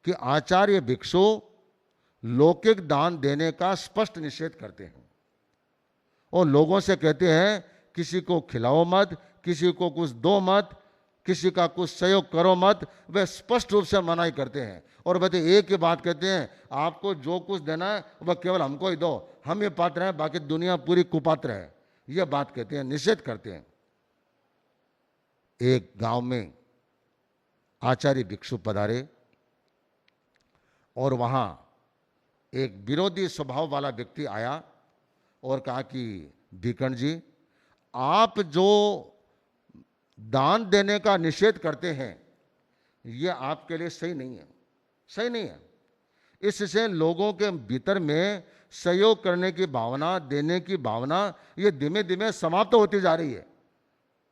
कि आचार्य भिक्षु लौकिक दान देने का स्पष्ट निषेध करते हैं, और लोगों से कहते हैं किसी को खिलाओ मत, किसी को कुछ दो मत, किसी का कुछ सहयोग करो मत। वे स्पष्ट रूप से मनाही करते हैं, और वह एक ही बात कहते हैं, आपको जो कुछ देना है वह केवल हमको ही दो, हम ये पात्र हैं, बाकी दुनिया पूरी कुपात्र है। यह बात कहते हैं, निषेध करते हैं। एक गांव में आचार्य भिक्षु पधारे, और वहां एक विरोधी स्वभाव वाला व्यक्ति आया और कहा कि भिकण जी, आप जो दान देने का निषेध करते हैं यह आपके लिए सही नहीं है, सही नहीं है। इससे लोगों के भीतर में सहयोग करने की भावना, देने की भावना, ये धीमे धीमे समाप्त होती जा रही है।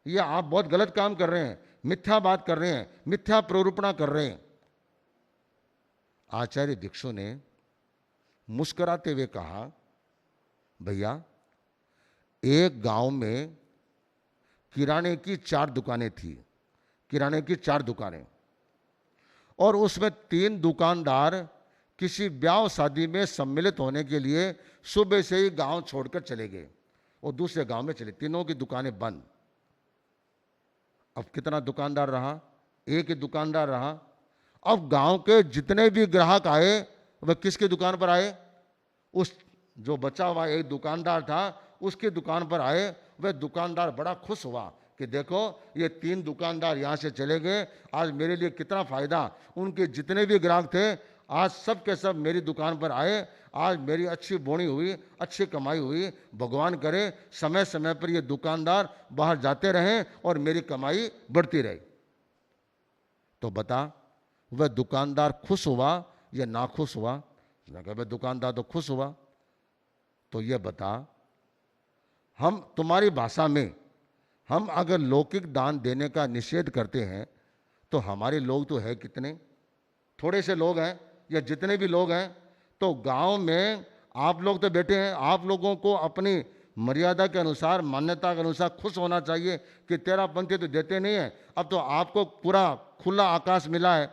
यह आप बहुत गलत काम कर रहे हैं, मिथ्या बात कर रहे हैं, मिथ्या प्ररूपणा कर रहे हैं। आचार्य भिक्षु ने मुस्कुराते हुए कहा, भैया, एक गांव में किराने की 4 दुकानें थी, किराने की 4 दुकानें, और उसमें 3 दुकानदार किसी ब्याह शादी में सम्मिलित होने के लिए सुबह से ही गांव छोड़कर चले गए और दूसरे गांव में चले। तीनों की दुकानें बंद। अब कितना दुकानदार रहा? एक ही दुकानदार रहा। अब गांव के जितने भी ग्राहक आए वह किसकी दुकान पर आए? उस जो बचा हुआ एक दुकानदार था उसकी दुकान पर आए। वह दुकानदार बड़ा खुश हुआ कि देखो ये 3 दुकानदार यहाँ से चले गए, आज मेरे लिए कितना फायदा। उनके जितने भी ग्राहक थे आज सब के सब मेरी दुकान पर आए, आज मेरी अच्छी बोनी हुई, अच्छी कमाई हुई। भगवान करे समय समय पर ये दुकानदार बाहर जाते रहें और मेरी कमाई बढ़ती रहे। तो बता, वह दुकानदार खुश हुआ या नाखुश हुआ? वह दुकानदार तो खुश हुआ। तो यह बता, हम तुम्हारी भाषा में हम अगर लौकिक दान देने का निषेध करते हैं तो हमारे लोग तो है कितने? थोड़े से लोग हैं या जितने भी लोग हैं, तो गांव में आप लोग तो बैठे हैं, आप लोगों को अपनी मर्यादा के अनुसार, मान्यता के अनुसार खुश होना चाहिए कि तेरा पंथी तो देते नहीं है। अब तो आपको पूरा खुला आकाश मिला है,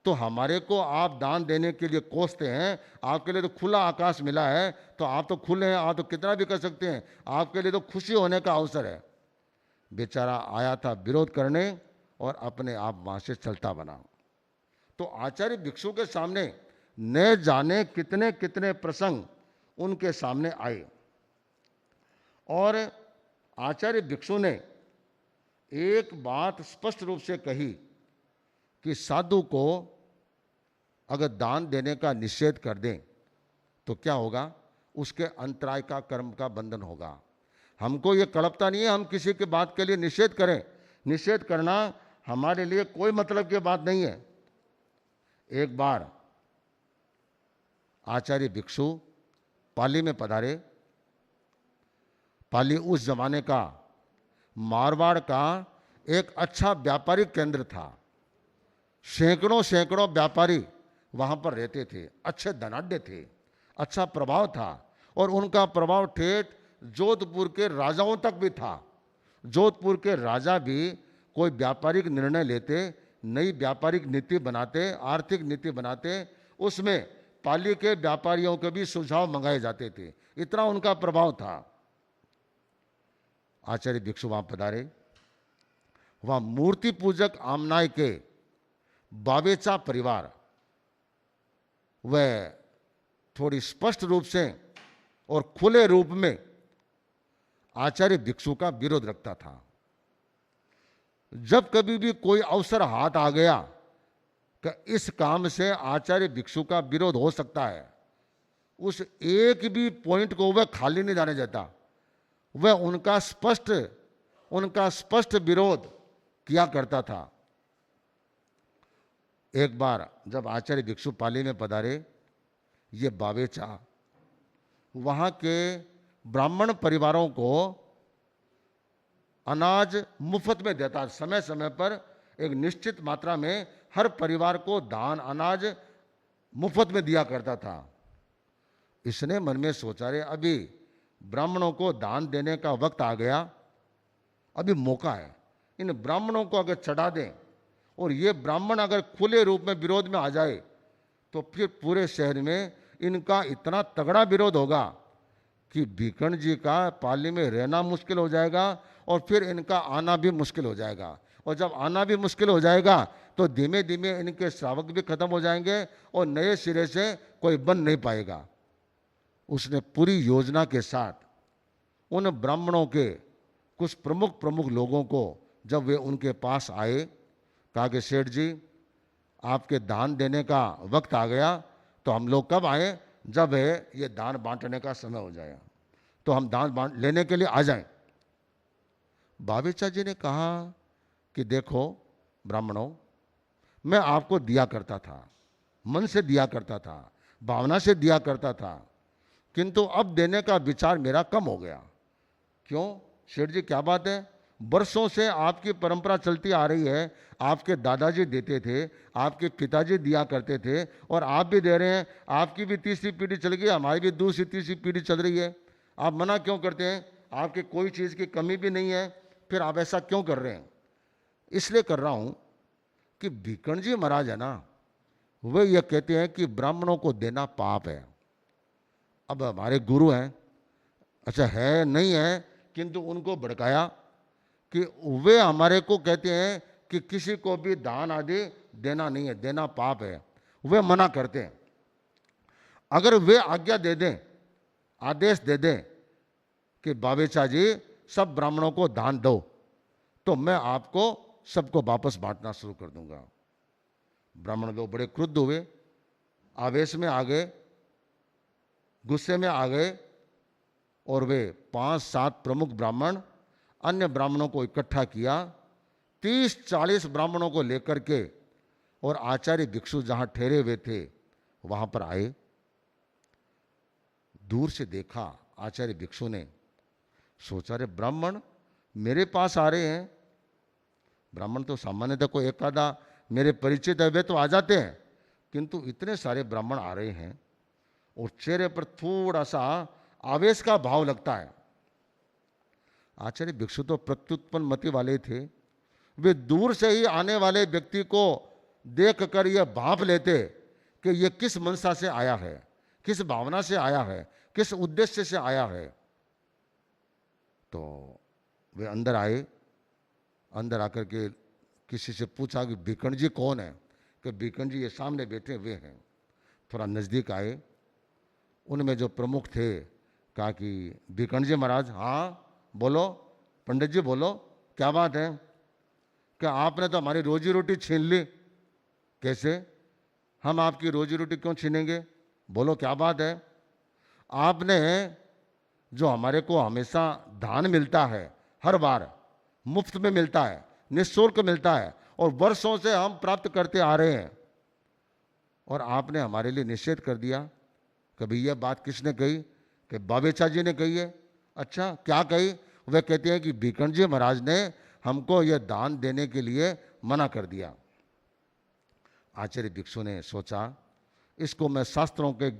तो हमारे को आप दान देने के लिए कोसते हैं। आपके लिए तो खुला आकाश मिला है, तो आप तो खुले हैं, आप तो कितना भी कर सकते हैं। आपके लिए तो खुशी होने का अवसर है। बेचारा आया था विरोध करने और अपने आप वहां से चलता बना। तो आचार्य भिक्षु के सामने न जाने कितने कितने प्रसंग उनके सामने आए, और आचार्य भिक्षु ने एक बात स्पष्ट रूप से कही कि साधु को अगर दान देने का निषेध कर दें तो क्या होगा? उसके अंतराय का, कर्म का बंधन होगा। हमको ये कड़पता नहीं है हम किसी की बात के लिए निषेध करें। निषेध करना हमारे लिए कोई मतलब की बात नहीं है। एक बार आचार्य भिक्षु पाली में पधारे। पाली उस जमाने का मारवाड़ का एक अच्छा व्यापारिक केंद्र था। सैकड़ों सैकड़ों व्यापारी वहाँ पर रहते थे, अच्छे धनाढ्य थे, अच्छा प्रभाव था और उनका प्रभाव ठेठ जोधपुर के राजाओं तक भी था। जोधपुर के राजा भी कोई व्यापारिक निर्णय लेते, नई व्यापारिक नीति बनाते, आर्थिक नीति बनाते, उसमें पाली के व्यापारियों के भी सुझाव मंगाए जाते थे। इतना उनका प्रभाव था। आचार्य भिक्षु वहां पधारे। वहां मूर्ति पूजक आमनाय के बावेचा परिवार वह थोड़ी स्पष्ट रूप से और खुले रूप में आचार्य भिक्षु का विरोध रखता था। जब कभी भी कोई अवसर हाथ आ गया कि इस काम से आचार्य भिक्षु का विरोध हो सकता है, उस एक भी पॉइंट को वह खाली नहीं जाने देता। वह उनका स्पष्ट विरोध किया करता था। एक बार जब आचार्य भिक्षु पाली में पधारे, ये बावेचा वहां के ब्राह्मण परिवारों को अनाज मुफ्त में देता। समय समय पर एक निश्चित मात्रा में हर परिवार को दान अनाज मुफ्त में दिया करता था। इसने मन में सोचा, रे अभी ब्राह्मणों को दान देने का वक्त आ गया, अभी मौका है, इन ब्राह्मणों को अगर चढ़ा दें और ये ब्राह्मण अगर खुले रूप में विरोध में आ जाए तो फिर पूरे शहर में इनका इतना तगड़ा विरोध होगा कि भीखंड जी का पाली में रहना मुश्किल हो जाएगा और फिर इनका आना भी मुश्किल हो जाएगा। और जब आना भी मुश्किल हो जाएगा तो धीमे धीमे इनके श्रावक भी खत्म हो जाएंगे और नए सिरे से कोई बन नहीं पाएगा। उसने पूरी योजना के साथ उन ब्राह्मणों के कुछ प्रमुख लोगों को जब वे उनके पास आए, कहा कि सेठ जी आपके दान देने का वक्त आ गया, तो हम लोग कब आए, जब है ये दान बांटने का समय हो जाए तो हम दान बांट लेने के लिए आ जाएं। बावेचा जी ने कहा कि देखो ब्राह्मणों, मैं आपको दिया करता था, मन से दिया करता था, भावना से दिया करता था, किंतु अब देने का विचार मेरा कम हो गया। क्यों सेठ जी, क्या बात है? वर्षों से आपकी परंपरा चलती आ रही है, आपके दादाजी देते थे, आपके पिताजी दिया करते थे और आप भी दे रहे हैं। आपकी भी तीसरी पीढ़ी चल गई, हमारी भी दूसरी तीसरी पीढ़ी चल रही है। आप मना क्यों करते हैं? आपके कोई चीज़ की कमी भी नहीं है, फिर आप ऐसा क्यों कर रहे हैं? इसलिए कर रहा हूं कि भीखंड जी महाराज है ना, वे ये कहते हैं कि ब्राह्मणों को देना पाप है। अब हमारे गुरु हैं, अच्छा है नहीं है, किंतु उनको भड़काया कि वे हमारे को कहते हैं कि किसी को भी दान आदि देना नहीं है, देना पाप है। वे मना करते हैं। अगर वे आज्ञा दे दें, आदेश दे दें कि बावेचा जी सब ब्राह्मणों को दान दो, तो मैं आपको सबको वापस बांटना शुरू कर दूंगा। ब्राह्मण लोग बड़े क्रुद्ध हुए, आवेश में आ गए, गुस्से में आ गए और वे 5-7 प्रमुख ब्राह्मण अन्य ब्राह्मणों को इकट्ठा किया। 30-40 ब्राह्मणों को लेकर के और आचार्य भिक्षु जहां ठहरे हुए थे वहां पर आए। दूर से देखा आचार्य भिक्षु ने, सोचा रे ब्राह्मण मेरे पास आ रहे हैं। ब्राह्मण तो सामान्यतः कोई एक आधा मेरे परिचित है वे तो आ जाते हैं, किंतु इतने सारे ब्राह्मण आ रहे हैं और चेहरे पर थोड़ा सा आवेश का भाव लगता है। आचार्य भिक्षु तो प्रत्युत्पन्न मति वाले थे, वे दूर से ही आने वाले व्यक्ति को देखकर यह भांप लेते कि यह किस मनसा से आया है, किस भावना से आया है, किस उद्देश्य से आया है। तो वे अंदर आए, अंदर आकर के किसी से पूछा कि भीखंड जी कौन है? कि भीखंड जी ये सामने बैठे हुए हैं। थोड़ा नज़दीक आए, उनमें जो प्रमुख थे कहा कि भीखंड जी महाराज, हाँ बोलो पंडित जी बोलो, क्या बात है? क्या आपने तो हमारी रोजी रोटी छीन ली। कैसे? हम आपकी रोजी रोटी क्यों छीनेंगे? बोलो क्या बात है? आपने जो हमारे को हमेशा दान मिलता है, हर बार मुफ्त में मिलता है, निःशुल्क मिलता है और वर्षों से हम प्राप्त करते आ रहे हैं, और आपने हमारे लिए निषेध कर दिया। कभी यह बात किसने कही? कि बाबेचा जी ने कही है। अच्छा, क्या कही? वह कहते हैं कि भिकण जी महाराज ने हमको यह दान देने के लिए मना कर दिया। आचार्य भिक्षु ने सोचा, इसको मैं शास्त्रों के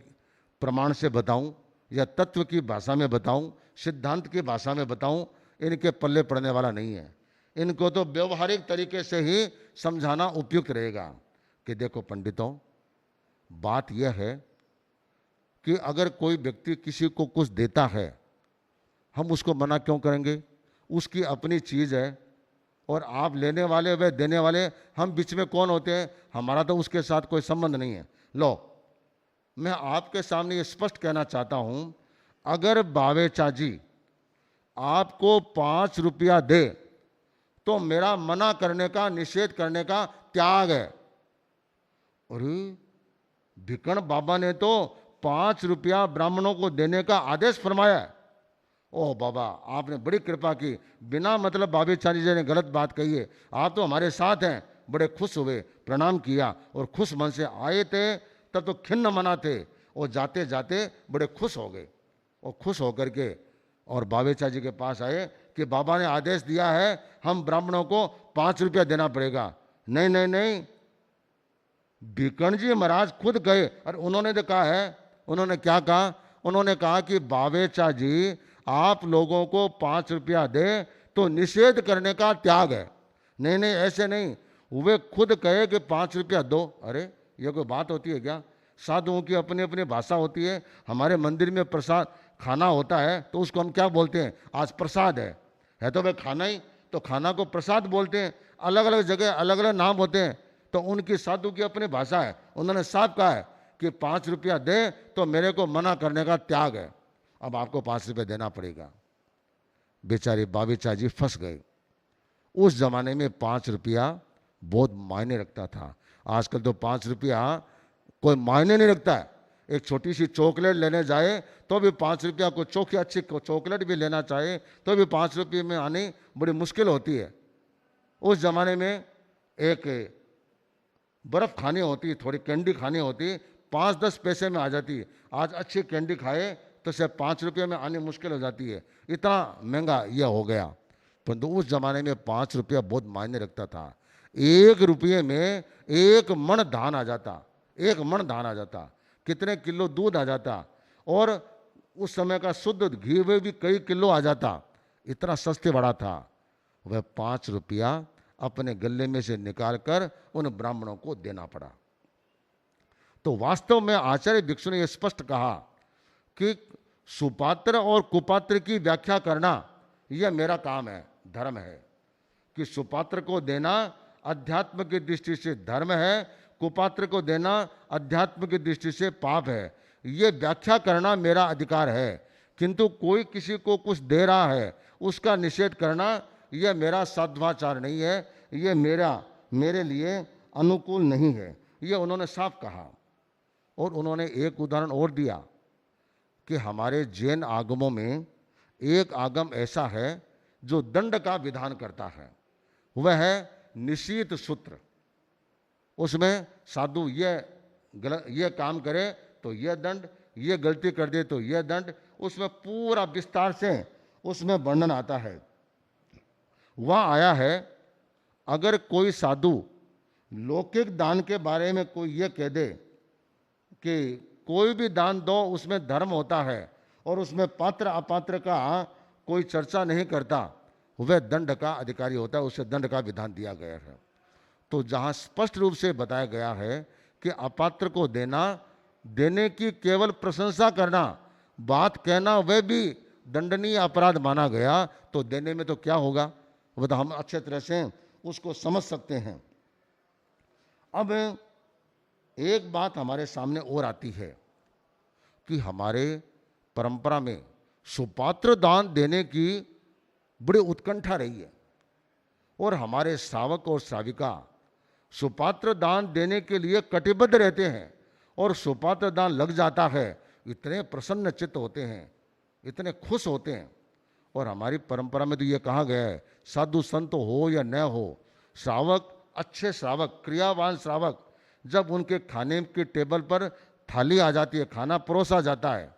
प्रमाण से बताऊं या तत्व की भाषा में बताऊं, सिद्धांत की भाषा में बताऊं, इनके पल्ले पड़ने वाला नहीं है। इनको तो व्यवहारिक तरीके से ही समझाना उपयुक्त रहेगा कि देखो पंडितों, बात यह है कि अगर कोई व्यक्ति किसी को कुछ देता है, हम उसको मना क्यों करेंगे? उसकी अपनी चीज़ है और आप लेने वाले व देने वाले, हम बीच में कौन होते हैं? हमारा तो उसके साथ कोई संबंध नहीं है। लो, मैं आपके सामने ये स्पष्ट कहना चाहता हूं, अगर बावेचा जी आपको 5 रुपया दे तो मेरा मना करने का, निषेध करने का त्याग है। अरे, भिकण बाबा ने तो 5 रुपया ब्राह्मणों को देने का आदेश फरमाया है। ओह बाबा, आपने बड़ी कृपा की, बिना मतलब बाबेचारी जी ने गलत बात कही है, आप तो हमारे साथ हैं। बड़े खुश हुए, प्रणाम किया और खुश मन से आए थे, तब तो खिन्न मना थे, और जाते जाते बड़े खुश हो गए। और खुश होकर के और बाबेचा जी के पास आए कि बाबा ने आदेश दिया है हम ब्राह्मणों को 5 रुपया देना पड़ेगा। नहीं नहीं नहीं, भिकण जी महाराज खुद गए और उन्होंने तो कहा है, उन्होंने क्या कहा? उन्होंने कहा कि बाबेचा जी आप लोगों को 5 रुपया दे तो निषेध करने का त्याग है। नहीं नहीं, ऐसे नहीं, वे खुद कहे कि 5 रुपया दो। अरे, ये कोई बात होती है क्या? साधुओं की अपनी अपनी भाषा होती है। हमारे मंदिर में प्रसाद खाना होता है तो उसको हम क्या बोलते हैं? आज प्रसाद है तो वह खाना ही, तो खाना को प्रसाद बोलते हैं। अलग अलग जगह अलग अलग नाम होते हैं, तो उनकी साधु की अपनी भाषा है। उन्होंने साफ कहा है कि 5 रुपया दे तो मेरे को मना करने का त्याग है। अब आपको 5 रुपये देना पड़ेगा। बेचारे बाबेचा जी फंस गए। उस जमाने में 5 रुपया बहुत मायने रखता था। आजकल तो 5 रुपया कोई मायने नहीं रखता है। एक छोटी सी चॉकलेट लेने जाए तो भी 5 रुपया, को चोखी अच्छी चॉकलेट भी लेना चाहे तो भी 5 रुपये में आनी बड़ी मुश्किल होती है। उस जमाने में एक बर्फ़ खानी होती, थोड़ी कैंडी खानी होती, 5-10 पैसे में आ जाती। आज अच्छी कैंडी खाए तो सिर्फ 5 रुपये में आनी मुश्किल हो जाती है। इतना महंगा यह हो गया। परंतु उस जमाने में 5 रुपया बहुत मायने रखता था। 1 रुपये में 1 मण धान आ जाता, 1 मण धान आ जाता, कितने किलो दूध आ जाता, और उस समय का शुद्ध घी वे भी कई किलो आ जाता। इतना सस्ते बड़ा था। वह 5 रुपया अपने गले में से निकालकर उन ब्राह्मणों को देना पड़ा। तो वास्तव में आचार्य भिक्षु ने यह स्पष्ट कहा कि सुपात्र और कुपात्र की व्याख्या करना यह मेरा काम है, धर्म है। कि सुपात्र को देना अध्यात्म की दृष्टि से धर्म है, कुपात्र को देना अध्यात्म की दृष्टि से पाप है। ये व्याख्या करना मेरा अधिकार है। किंतु कोई किसी को कुछ दे रहा है, उसका निषेध करना यह मेरा साध्वाचार नहीं है, यह मेरे लिए अनुकूल नहीं है। ये उन्होंने साफ कहा। और उन्होंने एक उदाहरण और दिया कि हमारे जैन आगमों में एक आगम ऐसा है जो दंड का विधान करता है। वह है निशीत सूत्र। उसमें साधु ये काम करे तो यह दंड, ये गलती कर दे तो यह दंड, उसमें पूरा विस्तार से उसमें वर्णन आता है। वह आया है, अगर कोई साधु लौकिक दान के बारे में कोई ये कह दे कि कोई भी दान दो उसमें धर्म होता है और उसमें पात्र अपात्र का कोई चर्चा नहीं करता, वह दंड का अधिकारी होता है, उसे दंड का विधान दिया गया है। तो जहाँ स्पष्ट रूप से बताया गया है कि अपात्र को देने की केवल प्रशंसा करना, बात कहना, वह भी दंडनीय अपराध माना गया, तो देने में तो क्या होगा वह तो हम अच्छे तरह से उसको समझ सकते हैं। अब एक बात हमारे सामने और आती है कि हमारे परंपरा में सुपात्र दान देने की बड़ी उत्कंठा रही है और हमारे श्रावक और श्राविका सुपात्र दान देने के लिए कटिबद्ध रहते हैं। और सुपात्र दान लग जाता है, इतने प्रसन्न चित्त होते हैं, इतने खुश होते हैं। और हमारी परंपरा में तो ये कहा गया है, साधु संत हो या न हो, श्रावक, अच्छे श्रावक, क्रियावान श्रावक, जब उनके खाने के टेबल पर थाली आ जाती है, खाना परोसा जाता है,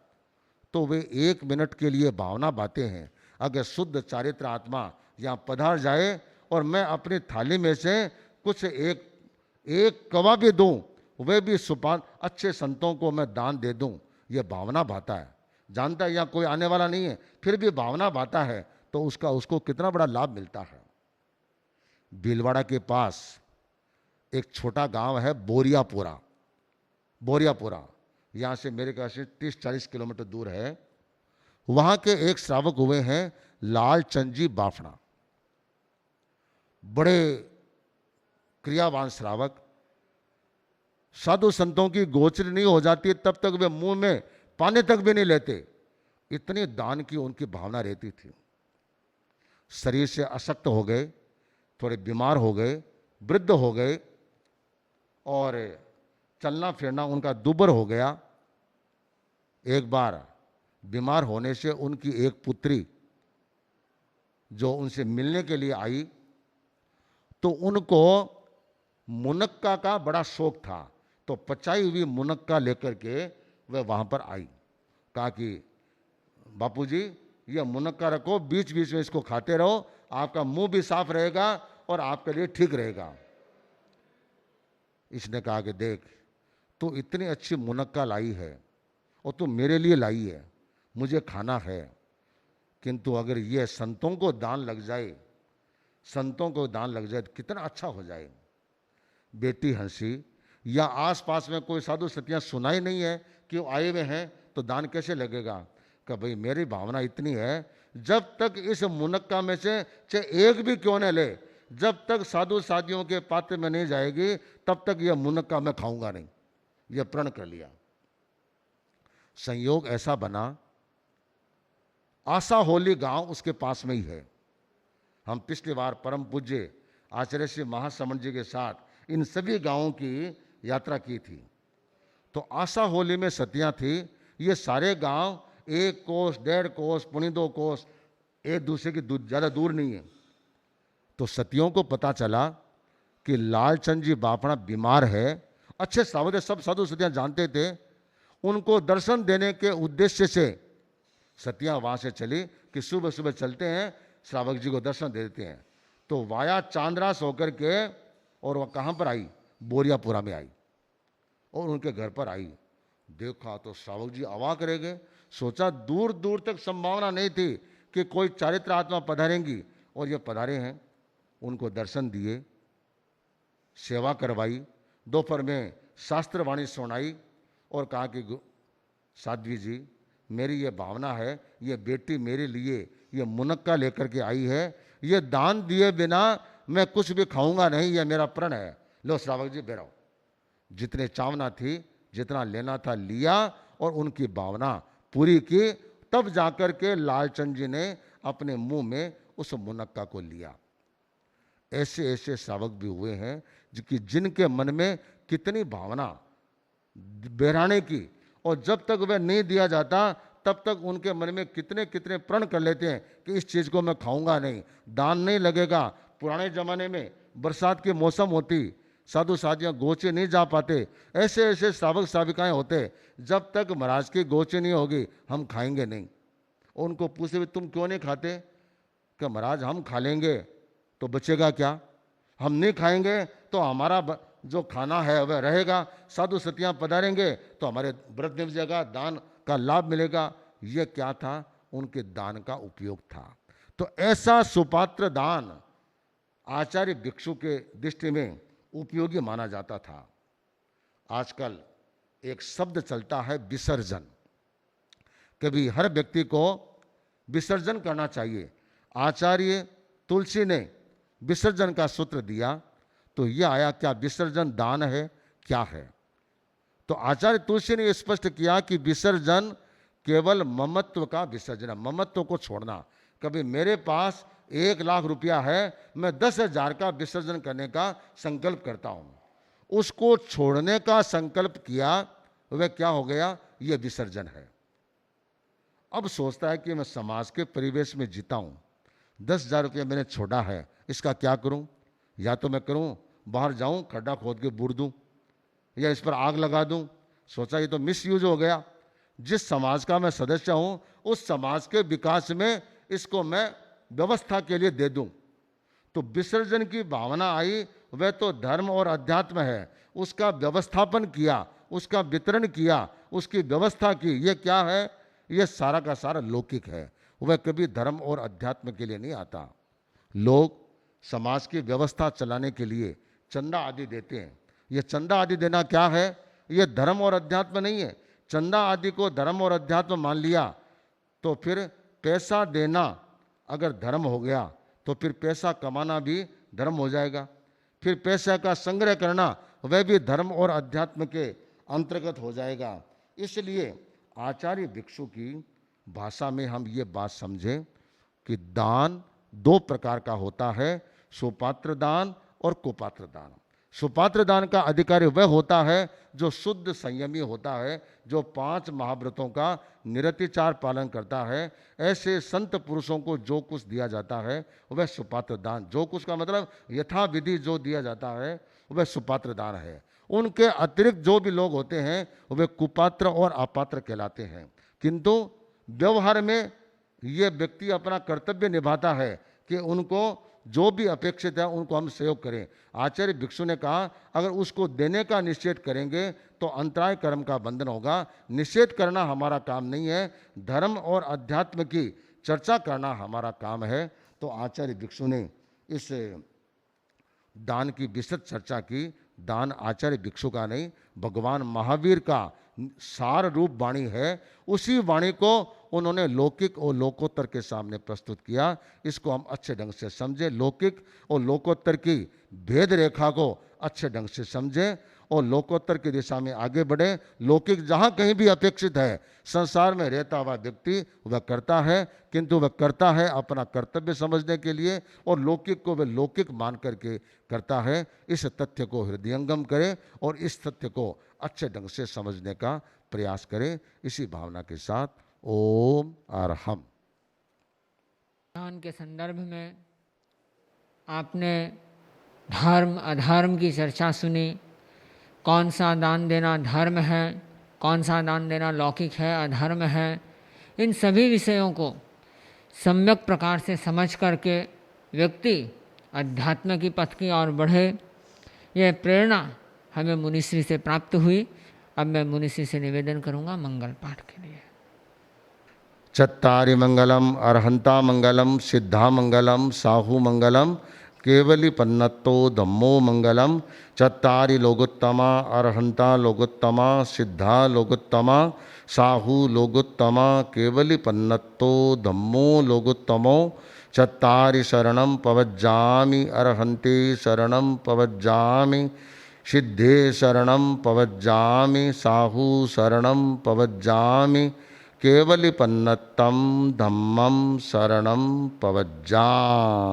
तो वे 1 मिनट के लिए भावना बातें हैं। अगर शुद्ध चारित्र आत्मा यहाँ पधार जाए और मैं अपनी थाली में से कुछ एक कवा भी दूं, वे भी सुपान अच्छे संतों को मैं दान दे दूं, ये भावना भाता है। जानता है यहाँ कोई आने वाला नहीं है, फिर भी भावना भाता है, तो उसको कितना बड़ा लाभ मिलता है। भीलवाड़ा के पास एक छोटा गांव है बोरियापुरा, यहाँ से मेरे ख्याल से 30-40 किलोमीटर दूर है। वहाँ के एक श्रावक हुए हैं लालचंद जी बाफना, बड़े क्रियावान श्रावक। साधु संतों की गोचरी नहीं हो जाती तब तक वे मुंह में पानी तक भी नहीं लेते, इतनी दान की उनकी भावना रहती थी। शरीर से अशक्त हो गए, थोड़े बीमार हो गए, वृद्ध हो गए और चलना फिरना उनका दुर्बल हो गया। एक बार बीमार होने से उनकी एक पुत्री जो उनसे मिलने के लिए आई, तो उनको मुनक्का का बड़ा शौक था, तो पचाई हुई मुनक्का लेकर के वह वहाँ पर आई। कहा कि बापूजी ये मुनक्का रखो, बीच बीच में इसको खाते रहो, आपका मुंह भी साफ रहेगा और आपके लिए ठीक रहेगा। इसने कहा कि देख, तू इतनी अच्छी मुनक्का लाई है और तू मेरे लिए लाई है, मुझे खाना है, किंतु अगर ये संतों को दान लग जाए तो कितना अच्छा हो जाए। बेटी हंसी, या आसपास में कोई साधु सतियाँ सुनाई नहीं है कि वो आए हुए हैं, तो दान कैसे लगेगा। कि भाई मेरी भावना इतनी है, जब तक इस मुनक्का में से चाहे एक भी क्यों न ले, जब तक साधु साधियों के पात्र में नहीं जाएगी तब तक यह मुनक्का मैं खाऊंगा नहीं, यह प्रण कर लिया। संयोग ऐसा बना, आशा होली गांव उसके पास में ही है। हम पिछली बार परम पूज्य आचार्य श्री महासमण जी के साथ इन सभी गांवों की यात्रा की थी। तो आशा होली में सतियां थी, ये सारे गांव 1 कोस 1.5 कोस 2.25 कोस एक दूसरे की ज़्यादा दूर नहीं है। तो सतियों को पता चला कि लालचंद जी बाफना बीमार है। अच्छे श्रावक सब साधु सतियां जानते थे। उनको दर्शन देने के उद्देश्य से सतियां वहाँ से चली कि सुबह सुबह चलते हैं, श्रावक जी को दर्शन दे देते हैं। तो वाया चांद्रास होकर के, और वह कहाँ पर आई, बोरियापुरा में आई और उनके घर पर आई। देखा तो श्रावक जी अवाक रह गए। सोचा दूर दूर तक संभावना नहीं थी कि कोई चारित्र आत्मा पधारेंगी, और ये पधारे हैं। उनको दर्शन दिए, सेवा करवाई, दोपहर में शास्त्रवाणी सुनाई और कहा कि साध्वी जी मेरी ये भावना है, ये बेटी मेरे लिए ये मुनक्का लेकर के आई है, ये दान दिए बिना मैं कुछ भी खाऊंगा नहीं, यह मेरा प्रण है। लो श्रावक जी बैठो। जितने चावना थी, जितना लेना था लिया और उनकी भावना पूरी की। तब जाकर के लालचंद जी ने अपने मुंह में उस मुनक्का को लिया। ऐसे ऐसे श्रावक भी हुए हैं जिनके मन में कितनी भावना बहराने की, और जब तक वह नहीं दिया जाता तब तक उनके मन में कितने कितने प्रण कर लेते हैं कि इस चीज़ को मैं खाऊंगा नहीं, दान नहीं लगेगा। पुराने ज़माने में बरसात की मौसम होती, साधु साधियाँ गोचे नहीं जा पाते, ऐसे ऐसे श्रावक श्राविकाएँ होते, जब तक महाराज की गोचे नहीं होगी हम खाएंगे नहीं। उनको पूछे भी तुम क्यों नहीं खाते, कि महाराज हम खा लेंगे तो बचेगा क्या, हम नहीं खाएंगे तो हमारा जो खाना है वह रहेगा, साधु सतियाँ पधारेंगे तो हमारे व्रत निभ जाएगा, दान का लाभ मिलेगा। यह क्या था, उनके दान का उपयोग था। तो ऐसा सुपात्र दान आचार्य भिक्षु के दृष्टि में उपयोगी माना जाता था। आजकल एक शब्द चलता है विसर्जन, कभी हर व्यक्ति को विसर्जन करना चाहिए। आचार्य तुलसी ने विसर्जन का सूत्र दिया, तो यह आया क्या विसर्जन दान है, क्या है। तो आचार्य तुलसी ने स्पष्ट किया कि विसर्जन केवल ममत्व का विसर्जन है, ममत्व को छोड़ना। कभी मेरे पास 1 लाख रुपया है, मैं 10,000 का विसर्जन करने का संकल्प करता हूँ, उसको छोड़ने का संकल्प किया, वह क्या हो गया, यह विसर्जन है। अब सोचता है कि मैं समाज के परिवेश में जीता हूँ, 10,000 रुपया मैंने छोड़ा है, इसका क्या करूँ। या तो मैं करूँ बाहर जाऊँ खड्डा खोद के बूढ़ दूँ, या इस पर आग लगा दूँ, सोचा ये तो मिस यूज हो गया, जिस समाज का मैं सदस्य हूं उस समाज के विकास में इसको मैं व्यवस्था के लिए दे दूं। तो विसर्जन की भावना आई, वह तो धर्म और अध्यात्म है, उसका व्यवस्थापन किया, उसका वितरण किया, उसकी व्यवस्था की। यह क्या है? यह सारा का सारा लौकिक है, वह कभी धर्म और अध्यात्म के लिए नहीं आता। लोग समाज की व्यवस्था चलाने के लिए चंदा आदि देते हैं। यह चंदा आदि देना क्या है? यह धर्म और अध्यात्म नहीं है। चंदा आदि को धर्म और अध्यात्म मान लिया तो फिर पैसा देना अगर धर्म हो गया तो फिर पैसा कमाना भी धर्म हो जाएगा। फिर पैसे का संग्रह करना वह भी धर्म और अध्यात्म के अंतर्गत हो जाएगा। इसलिए आचार्य भिक्षु की भाषा में हम ये बात समझें कि दान दो प्रकार का होता है, सुपात्र दान और कुपात्र दान। सुपात्र दान का अधिकारी वह होता है जो शुद्ध संयमी होता है, जो 5 महाव्रतों का निरतिचार पालन करता है। ऐसे संत पुरुषों को जो कुछ दिया जाता है वह सुपात्र दान, जो कुछ का मतलब यथाविधि जो दिया जाता है वह सुपात्र दान है। उनके अतिरिक्त जो भी लोग होते हैं वे कुपात्र और अपात्र कहलाते हैं। किंतु व्यवहार में ये व्यक्ति अपना कर्तव्य निभाता है कि उनको जो भी अपेक्षित है उनको हम सहयोग करें। आचार्य भिक्षु ने कहा अगर उसको देने का निषेध करेंगे तो अंतराय कर्म का बंधन होगा। निषेध करना हमारा काम नहीं है, धर्म और अध्यात्म की चर्चा करना हमारा काम है। तो आचार्य भिक्षु ने इस दान की विस्तृत चर्चा की। दान आचार्य भिक्षु का नहीं, भगवान महावीर का सार रूप वाणी है। उसी वाणी को उन्होंने लौकिक और लोकोत्तर के सामने प्रस्तुत किया। इसको हम अच्छे ढंग से समझें, लौकिक और लोकोत्तर की भेद रेखा को अच्छे ढंग से समझें और लोकोत्तर की दिशा में आगे बढ़े। लौकिक जहाँ कहीं भी अपेक्षित है संसार में रहता हुआ व्यक्ति वह करता है, किंतु वह करता है अपना कर्तव्य समझने के लिए और लौकिक को वह लौकिक मान करके करता है। इस तथ्य को हृदयंगम करें और इस तथ्य को अच्छे ढंग से समझने का प्रयास करें। इसी भावना के साथ ओम अरहम। दान के संदर्भ में आपने धर्म अधर्म की चर्चा सुनी। कौन सा दान देना धर्म है, कौन सा दान देना लौकिक है, अधर्म है, इन सभी विषयों को सम्यक प्रकार से समझ करके व्यक्ति अध्यात्म की पथ की ओर बढ़े। यह प्रेरणा हमें मुनिश्री से प्राप्त हुई। अब मैं मुनिश्री से निवेदन करूंगा मंगल पाठ के लिए। चत्तारि मंगलम अर्हंता मंगलम सिद्धा मंगलम साहू मंगलम केवली पन्नतो धम्मो मंगलम। चत्तारि लोगोत्तमा अर्हंता लोगोत्तमा सिद्धा लोगोत्तमा साहू लोगोत्तमा केवली पन्नतो धम्मो लोगोत्तमो। चत्तारि शरणं पवज्जामि अर्हन्ते शरणं पवज्जामि सिद्धे शरणं पवज्जामि साहू शरणं पवज्जामि केवली पन्नत्तं धम्मं शरणं पवज्जामि।